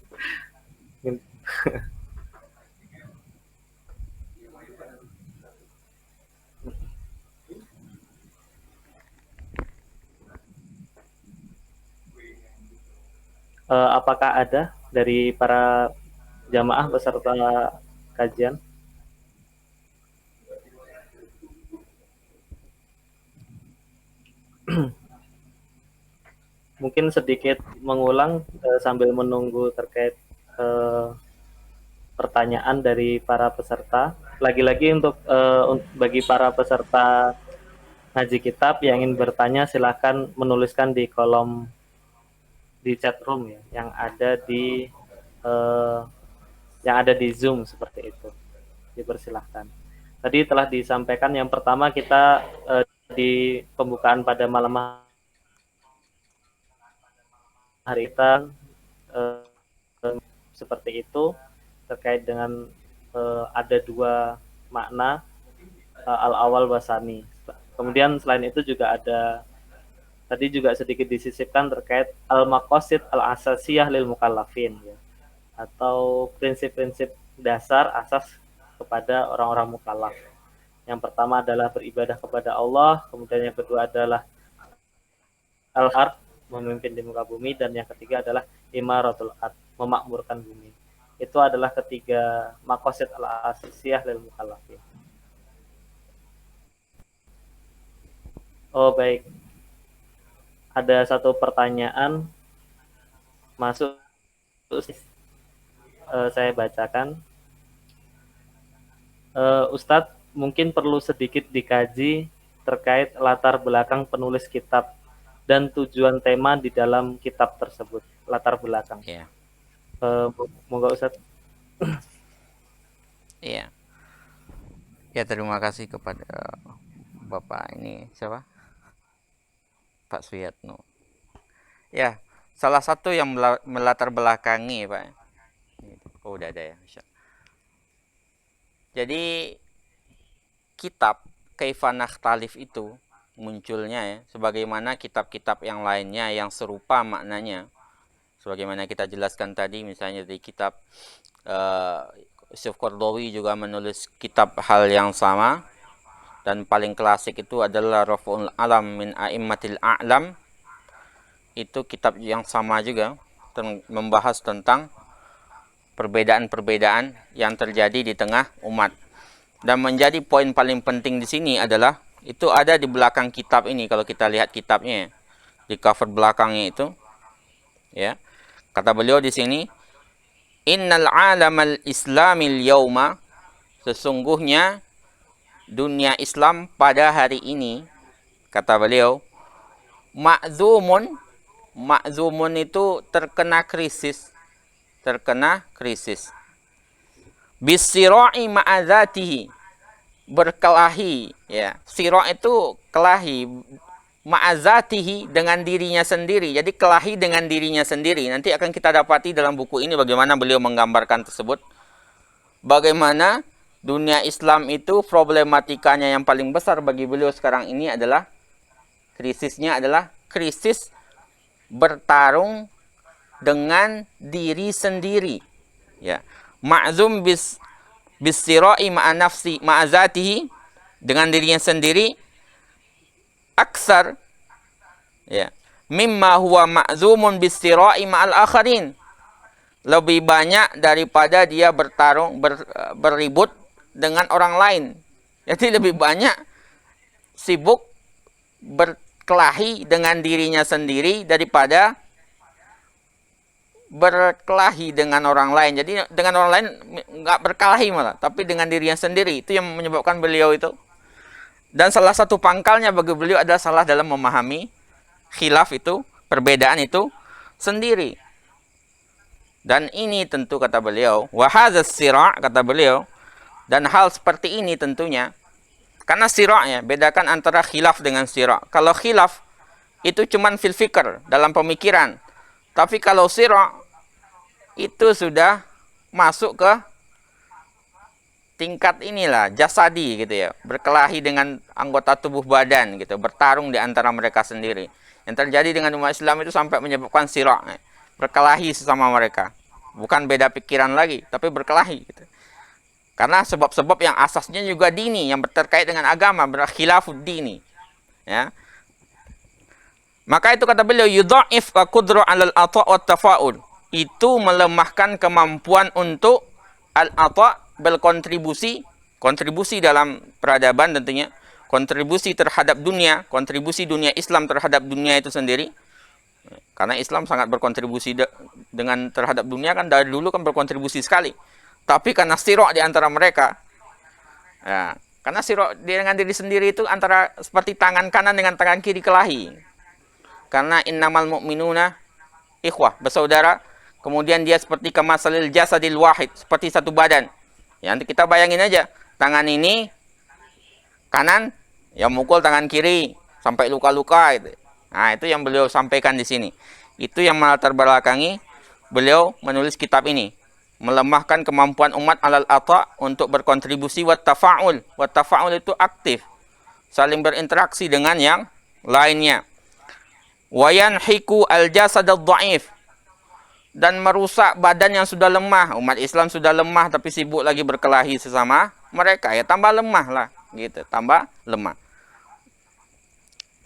Apakah ada dari para jamaah beserta kajian? Mungkin sedikit mengulang sambil menunggu terkait pertanyaan dari para peserta. Lagi-lagi untuk bagi para peserta ngaji kitab yang ingin bertanya, silahkan menuliskan di kolom di chat room ya, yang ada di Zoom seperti itu. Dipersilahkan. Tadi telah disampaikan yang pertama kita di pembukaan pada malam hari kita seperti itu terkait dengan ada dua makna al-awal wasani. Kemudian selain itu juga ada tadi juga sedikit disisipkan terkait al-maqasid al-asasiyah lil mukallafin ya, atau prinsip-prinsip dasar asas kepada orang-orang mukallaf. Yang pertama adalah beribadah kepada Allah, kemudian yang kedua adalah al-ard, memimpin di muka bumi, dan yang ketiga adalah imaratul ard, memakmurkan bumi. Itu adalah ketiga maqasid al-asasiyah lil mukallafin. Oh baik. Ada satu pertanyaan masuk, saya bacakan. Ustadz, mungkin perlu sedikit dikaji terkait latar belakang penulis kitab dan tujuan tema di dalam kitab tersebut. Latar belakang. Iya. Moga Ustadz. Iya. Ya, terima kasih kepada Bapak ini siapa? Pak Suyatno. Ya, salah satu yang melatar belakangi, Pak. Oh, udah ada ya. Jadi kitab Kaifa Nakhtalif itu munculnya ya, sebagaimana kitab-kitab yang lainnya yang serupa maknanya. Sebagaimana kita jelaskan tadi, misalnya di kitab Yusuf Qaradawi juga menulis kitab hal yang sama. Dan paling klasik itu adalah Raf'ul Alam min A'immatil A'lam. Itu kitab yang sama juga, membahas tentang perbedaan-perbedaan yang terjadi di tengah umat. Dan menjadi poin paling penting di sini adalah itu ada di belakang kitab ini. Kalau kita lihat kitabnya di cover belakangnya itu, ya, kata beliau di sini, Innal alamal islamil yauma, sesungguhnya dunia Islam pada hari ini, kata beliau, ma'zumun itu terkena krisis, bisira'i ma'adzatihi, berkelahi ya. Sira' itu kelahi, ma'adzatihi dengan dirinya sendiri. Jadi kelahi dengan dirinya sendiri. Nanti akan kita dapati dalam buku ini bagaimana beliau menggambarkan tersebut. bagaimana dunia Islam itu problematikanya yang paling besar bagi beliau sekarang ini adalah krisisnya adalah krisis bertarung dengan diri sendiri. Ya. Ma'zum bis-sirai ma'a nafsi ma'a zatihi, dengan dirinya sendiri, aksar ya mimma huwa ma'zumun bis-sirai ma'al akharin, lebih banyak daripada dia berribut dengan orang lain. Jadi lebih banyak sibuk berkelahi dengan dirinya sendiri daripada berkelahi dengan orang lain. Jadi dengan orang lain nggak berkelahi malah, tapi dengan dirinya sendiri. Itu yang menyebabkan beliau itu. Dan salah satu pangkalnya bagi beliau adalah salah dalam memahami khilaf itu, perbedaan itu sendiri. Dan ini tentu kata beliau, wa hadzal sira', kata beliau, dan hal seperti ini tentunya, karena sira' ya, bedakan antara khilaf dengan sira'. Kalau khilaf itu cuman fil fikr, dalam pemikiran. Tapi kalau sira' itu sudah masuk ke tingkat inilah jasadi gitu ya, berkelahi dengan anggota tubuh badan gitu, bertarung di antara mereka sendiri. Yang terjadi dengan umat Islam itu sampai menyebabkan sira', berkelahi sesama mereka. Bukan beda pikiran lagi, tapi berkelahi gitu. Karena sebab-sebab yang asasnya juga dini, yang terkait dengan agama, berkhilafud dini. Ya. Maka itu kata beliau, yudha'if qudra 'alal ata' wat tafa'ul. Itu melemahkan kemampuan untuk al-ata', berkontribusi, kontribusi dalam peradaban tentunya, kontribusi terhadap dunia, kontribusi dunia Islam terhadap dunia itu sendiri. Karena Islam sangat berkontribusi dengan terhadap dunia, kan dari dulu kan berkontribusi sekali. Tapi karena sirok di antara mereka, ya, karena sirok dengan diri sendiri itu antara seperti tangan kanan dengan tangan kiri kelahi. Karena innamal mu'minuna ikhwah, bersaudara. Kemudian dia seperti kamasalil jasadil wahid, seperti satu badan. Ya, nanti kita bayangin aja, tangan ini kanan, ya mukul tangan kiri sampai luka-luka gitu. Nah, itu yang beliau sampaikan di sini. Itu yang melatar belakangi beliau menulis kitab ini. Melemahkan kemampuan umat alal ata' untuk berkontribusi wat tafa'ul. Wat tafa'ul itu aktif, saling berinteraksi dengan yang lainnya. Wayanhiku al-jasad ad-dha'if, dan merusak badan yang sudah lemah. Umat Islam sudah lemah tapi sibuk lagi berkelahi sesama mereka, ya tambah lemah lah gitu, tambah lemah.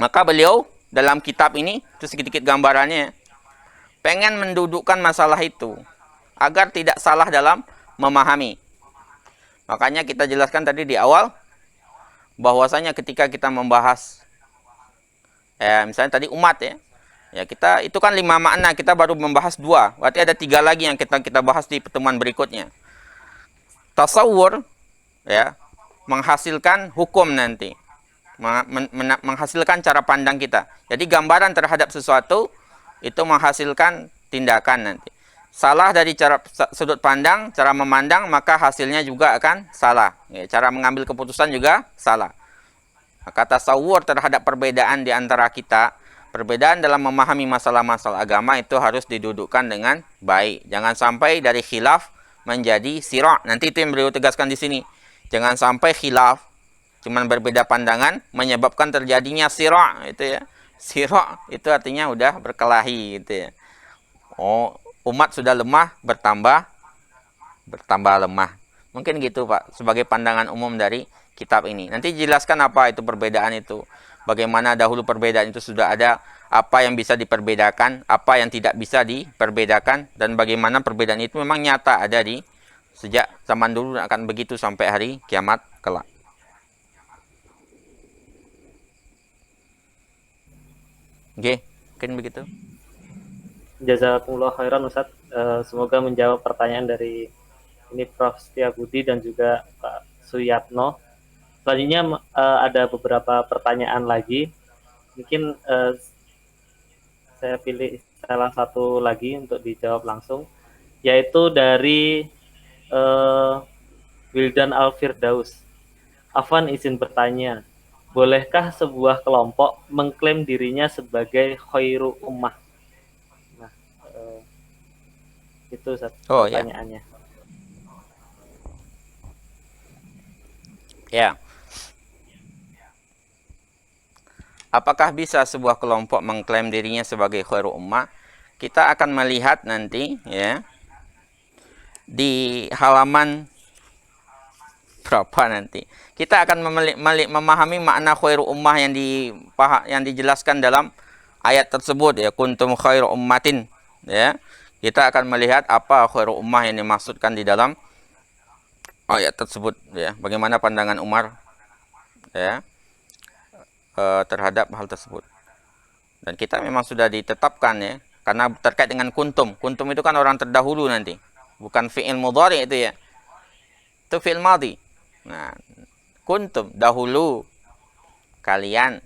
Maka beliau dalam kitab ini, itu sedikit gambarannya, pengen mendudukkan masalah itu agar tidak salah dalam memahami. Makanya kita jelaskan tadi di awal bahwasanya ketika kita membahas misalnya tadi umat ya kita itu kan 5 makna, kita baru membahas 2, berarti ada 3 lagi yang kita bahas di pertemuan berikutnya. Tasawur ya menghasilkan hukum nanti, menghasilkan cara pandang kita. Jadi gambaran terhadap sesuatu itu menghasilkan tindakan nanti. Salah dari cara sudut pandang, cara memandang, maka hasilnya juga akan salah. Ya, cara mengambil keputusan juga salah. Maka tasawur terhadap perbedaan di antara kita, perbedaan dalam memahami masalah-masalah agama itu harus didudukkan dengan baik. Jangan sampai dari khilaf menjadi sira'. Nanti itu yang beliau tegaskan di sini. Jangan sampai khilaf, cuman berbeda pandangan, menyebabkan terjadinya sira', itu ya. Sira' itu artinya udah berkelahi gitu ya. Oh, umat sudah lemah, bertambah lemah. Mungkin gitu Pak, sebagai pandangan umum dari kitab ini. Nanti jelaskan apa itu perbedaan itu. Bagaimana dahulu perbedaan itu sudah ada, apa yang bisa diperbedakan, apa yang tidak bisa diperbedakan, dan bagaimana perbedaan itu memang nyata ada di sejak zaman dulu dan akan begitu sampai hari kiamat kelak. Oke, mungkin begitu. Jazakumullah khairan Ustaz. Semoga menjawab pertanyaan dari ini Prof. Setiabudi dan juga Pak Suyatno. Selanjutnya ada beberapa pertanyaan lagi. Mungkin saya pilih salah satu lagi untuk dijawab langsung, yaitu dari Wildan Al-Firdaus. Afwan izin bertanya, bolehkah sebuah kelompok mengklaim dirinya sebagai khairu ummah? Itu pertanyaannya. Ya. Ya, apakah bisa sebuah kelompok mengklaim dirinya sebagai khairu ummah? Kita akan melihat nanti ya di halaman berapa nanti. Kita akan memahami makna khairu ummah yang dijelaskan dalam ayat tersebut ya, kuntum khairu ummatin ya. Kita akan melihat apa khairu ummah yang dimaksudkan di dalam ayat tersebut ya. Bagaimana pandangan Umar ya terhadap hal tersebut. Dan kita memang sudah ditetapkan ya, karena terkait dengan kuntum. Kuntum itu kan orang terdahulu nanti. Bukan fi'il mudhari itu ya. Itu fi'il madhi. Nah, kuntum dahulu kalian.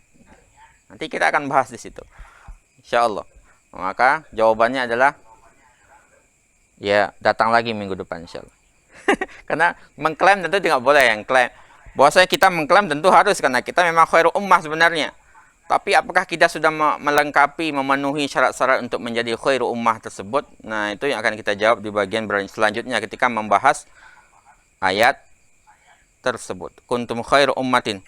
Nanti kita akan bahas di situ. Insyaallah. Maka jawabannya adalah ya datang lagi minggu depan insyaallah. Karena mengklaim tentu tidak boleh yang klaim. Bahwasanya kita mengklaim tentu harus karena kita memang khairu ummah sebenarnya. Tapi apakah kita sudah melengkapi, memenuhi syarat-syarat untuk menjadi khairu ummah tersebut? Nah, itu yang akan kita jawab di bagian selanjutnya ketika membahas ayat tersebut. Kuntum khairu ummatin.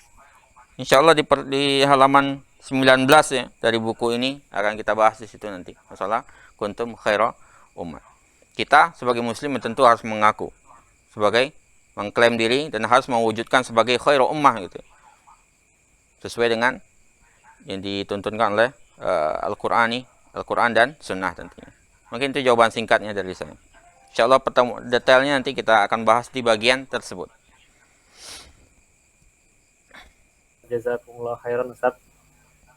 Insyaallah di halaman 19 ya dari buku ini akan kita bahas di situ nanti. Masalah kuntum khairu ummat. Kita sebagai muslim tentu harus mengaku sebagai mengklaim diri dan harus mewujudkan sebagai khairu ummah gitu. Sesuai dengan yang dituntunkan oleh Al-Quran dan Sunnah tentunya. Mungkin itu jawaban singkatnya dari saya. Insyaallah detailnya nanti kita akan bahas di bagian tersebut. Jazakumullah khairan Ustaz.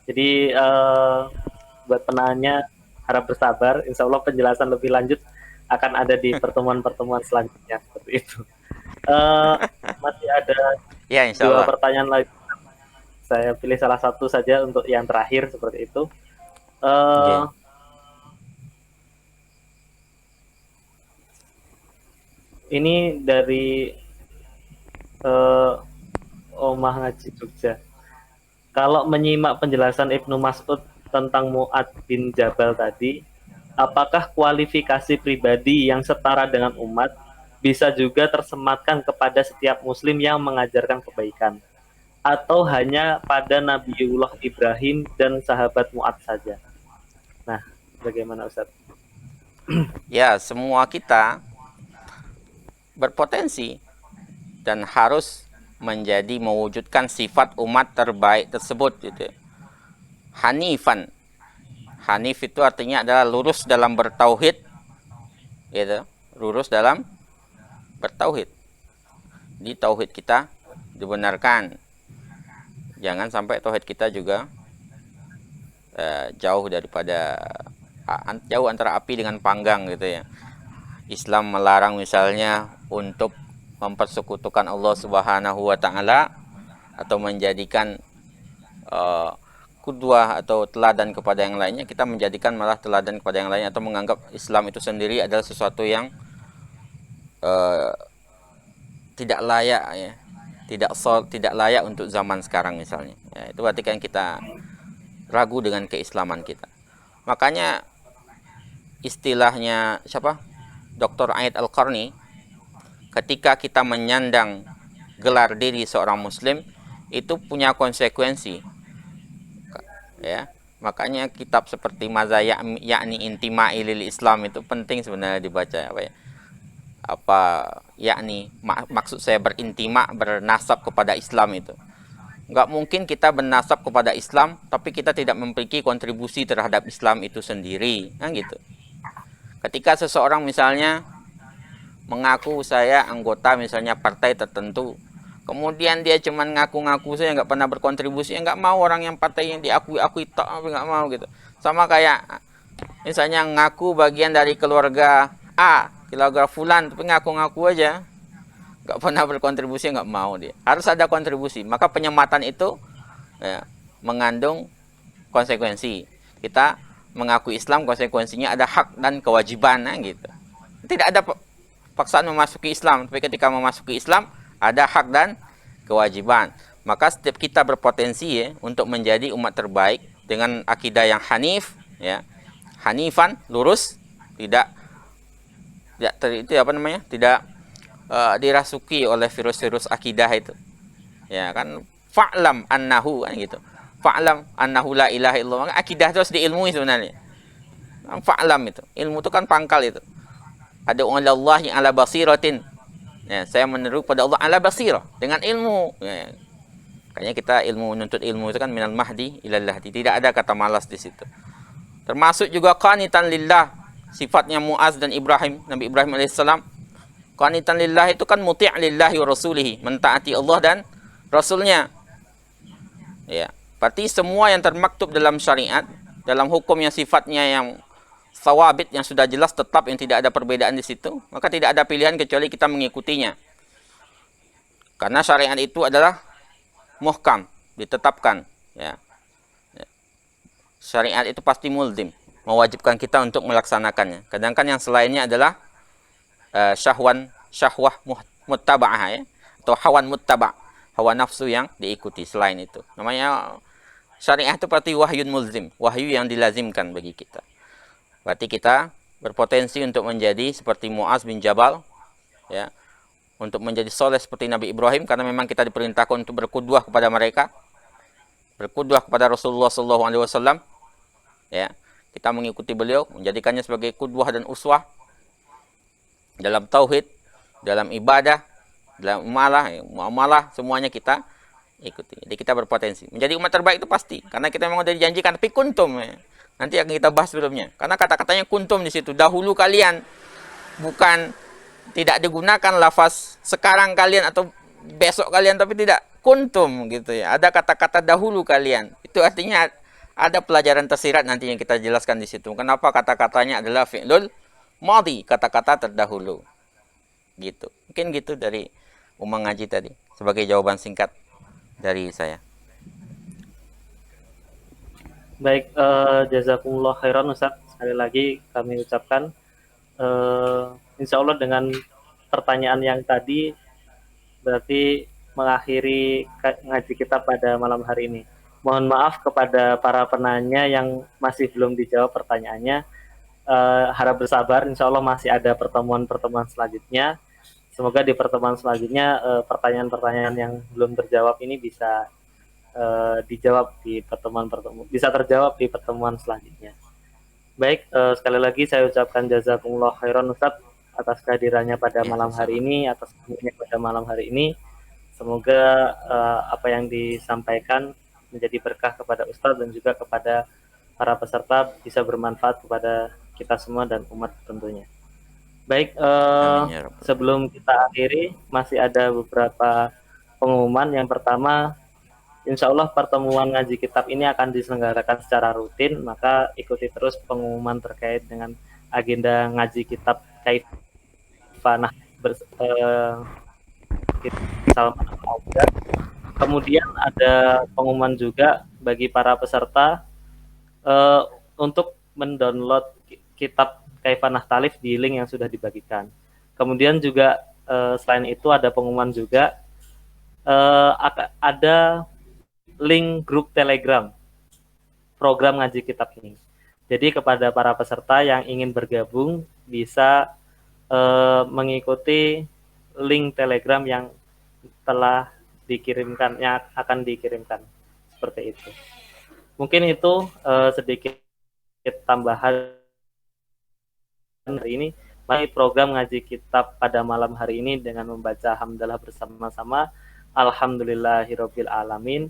Jadi buat penanya harap bersabar, insya Allah penjelasan lebih lanjut akan ada di pertemuan-pertemuan selanjutnya seperti itu. Masih ada ya, dua pertanyaan lagi. Saya pilih salah satu saja untuk yang terakhir seperti itu. Ini dari Omah Ngaji Jogja. Kalau menyimak penjelasan Ibnu Mas'ud tentang Mu'ad bin Jabal tadi, apakah kualifikasi pribadi yang setara dengan umat bisa juga tersematkan kepada setiap muslim yang mengajarkan kebaikan? Atau hanya pada Nabiullah Ibrahim dan sahabat Mu'ad saja? Nah, bagaimana Ustaz? Ya, semua kita berpotensi dan harus menjadi mewujudkan sifat umat terbaik tersebut gitu. Hanifan. Hanif itu artinya adalah lurus dalam bertauhid gitu. Lurus dalam bertauhid. Di tauhid kita dibenarkan. Jangan sampai tauhid kita juga jauh daripada jauh antara api dengan panggang gitu ya. Islam melarang misalnya untuk mempersekutukan Allah Subhanahu wa taala atau menjadikan qudwah atau teladan kepada yang lainnya. Kita menjadikan malah teladan kepada yang lain atau menganggap Islam itu sendiri adalah sesuatu yang tidak layak ya. Tidak layak untuk zaman sekarang misalnya. Ya, itu berarti kan kita ragu dengan keislaman kita. Makanya istilahnya siapa? Dr. Aid Al-Qarni, ketika kita menyandang gelar diri seorang muslim itu punya konsekuensi. Ya, makanya kitab seperti Maza yakni intima'i lil Islam itu penting sebenarnya dibaca yakni maksud saya berintima, bernasab kepada Islam itu. Enggak mungkin kita bernasab kepada Islam tapi kita tidak memiliki kontribusi terhadap Islam itu sendiri, kan gitu. Ketika seseorang misalnya mengaku saya anggota misalnya partai tertentu, kemudian dia cuman ngaku-ngaku saja, nggak pernah berkontribusi, nggak mau orang yang partai yang diakui tak, nggak mau gitu. Sama kayak misalnya ngaku bagian dari keluarga A, keluarga fulan, tapi ngaku-ngaku aja, nggak pernah berkontribusi, nggak mau dia. Harus ada kontribusi. Maka penyematan itu ya, mengandung konsekuensi. Kita mengaku Islam, konsekuensinya ada hak dan kewajiban, gitu. Tidak ada paksaan memasuki Islam, tapi ketika memasuki Islam ada hak dan kewajiban. Maka setiap kita berpotensi ya untuk menjadi umat terbaik dengan akidah yang hanif ya. Hanifan, lurus, tidak dirasuki oleh virus-virus akidah itu. Ya kan, fa'lam annahu kan gitu. Fa'lam annahu la ilaha illallah. Akidah itu harus diilmui sebenarnya. Fa'lam itu. Ilmu itu kan pangkal itu. Ada Allah yang ala basiratin. Ya, saya meneru pada Allah ala basirah dengan ilmu. Ya. Kayaknya kita ilmu menuntut ilmu itu kan minal mahdi ilal lahdi. Tidak ada kata malas di situ. Termasuk juga qanitan lillah. Sifatnya Muaz dan Ibrahim, Nabi Ibrahim alaihissalam. Qanitan lillah itu kan muti' lillahi wa rasulihi, mentaati Allah dan Rasulnya. Ya, berarti semua yang termaktub dalam syariat, dalam hukum yang sifatnya yang sawabit, yang sudah jelas tetap, yang tidak ada perbedaan di situ, maka tidak ada pilihan kecuali kita mengikutinya. Karena syariat itu adalah muhkam, ditetapkan. Ya. Syariat itu pasti mulzim, mewajibkan kita untuk melaksanakannya. Kadang-kadang yang selainnya adalah syahwah muttaba'ah, ya, atau hawan muttaba', hawa nafsu yang diikuti. Selain itu namanya syariah itu berarti wahyun mulzim, wahyu yang dilazimkan bagi kita. Berarti kita berpotensi untuk menjadi seperti Muaz bin Jabal, ya, untuk menjadi soleh seperti Nabi Ibrahim, karena memang kita diperintahkan untuk berkudwah kepada mereka, berkudwah kepada Rasulullah SAW. Ya, kita mengikuti beliau, menjadikannya sebagai kudwah dan uswah dalam tauhid, dalam ibadah, dalam muamalah, semuanya kita ikuti. Jadi kita berpotensi menjadi umat terbaik itu pasti, karena kita memang sudah dijanjikan. Tapi kuntum, ya, nanti akan kita bahas sebelumnya, karena kata-katanya kuntum di situ, dahulu kalian, bukan tidak digunakan lafaz sekarang kalian atau besok kalian, tapi tidak kuntum gitu ya. Ada kata-kata dahulu kalian. Itu artinya ada pelajaran tersirat nanti yang kita jelaskan di situ. Kenapa kata-katanya adalah fi'lul madhi, kata-kata terdahulu. Gitu. Mungkin gitu dari Umang Ngaji tadi sebagai jawaban singkat dari saya. Baik, jazakumullah khairan Ustaz. Sekali lagi kami ucapkan insya Allah dengan pertanyaan yang tadi berarti mengakhiri ngaji kita pada malam hari ini. Mohon maaf kepada para penanya yang masih belum dijawab pertanyaannya. Harap bersabar, insya Allah masih ada pertemuan-pertemuan selanjutnya. Semoga di pertemuan selanjutnya pertanyaan-pertanyaan yang belum terjawab ini bisa dijawab di pertemuan-pertemuan, bisa terjawab di pertemuan selanjutnya. Baik, sekali lagi saya ucapkan jazakumullah khairan Ustaz atas kehadirannya pada malam hari ini, atas kehadirannya pada malam hari ini. Semoga apa yang disampaikan menjadi berkah kepada Ustaz dan juga kepada para peserta, bisa bermanfaat kepada kita semua dan umat tentunya. Baik, sebelum kita akhiri masih ada beberapa pengumuman. Yang pertama, insya Allah pertemuan ngaji kitab ini akan diselenggarakan secara rutin, maka ikuti terus pengumuman terkait dengan agenda ngaji kitab Kaifanah Kemudian ada pengumuman juga bagi para peserta untuk mendownload kitab Kaifanah Talif di link yang sudah dibagikan. Kemudian juga selain itu ada pengumuman juga ada link grup Telegram program ngaji kitab ini. Jadi kepada para peserta yang ingin bergabung bisa mengikuti link Telegram yang telah dikirimkan, yang akan dikirimkan, seperti itu. Mungkin itu sedikit tambahan hari ini. Mari program ngaji kitab pada malam hari ini dengan membaca hamdalah bersama-sama. Alhamdulillahirabbil alamin.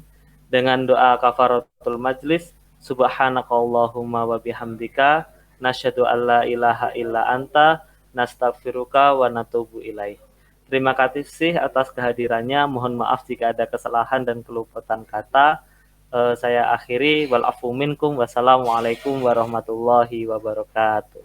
Dengan doa kafaratul majlis, subhanakallahumma wa bihamdika nasyhadu alla ilaha illa anta nastaghfiruka wa natubu ilaih. Terima kasih atas kehadirannya. Mohon maaf jika ada kesalahan dan kelupaan kata. Saya akhiri, wal afu minkum, wassalamualaikum warahmatullahi wabarakatuh.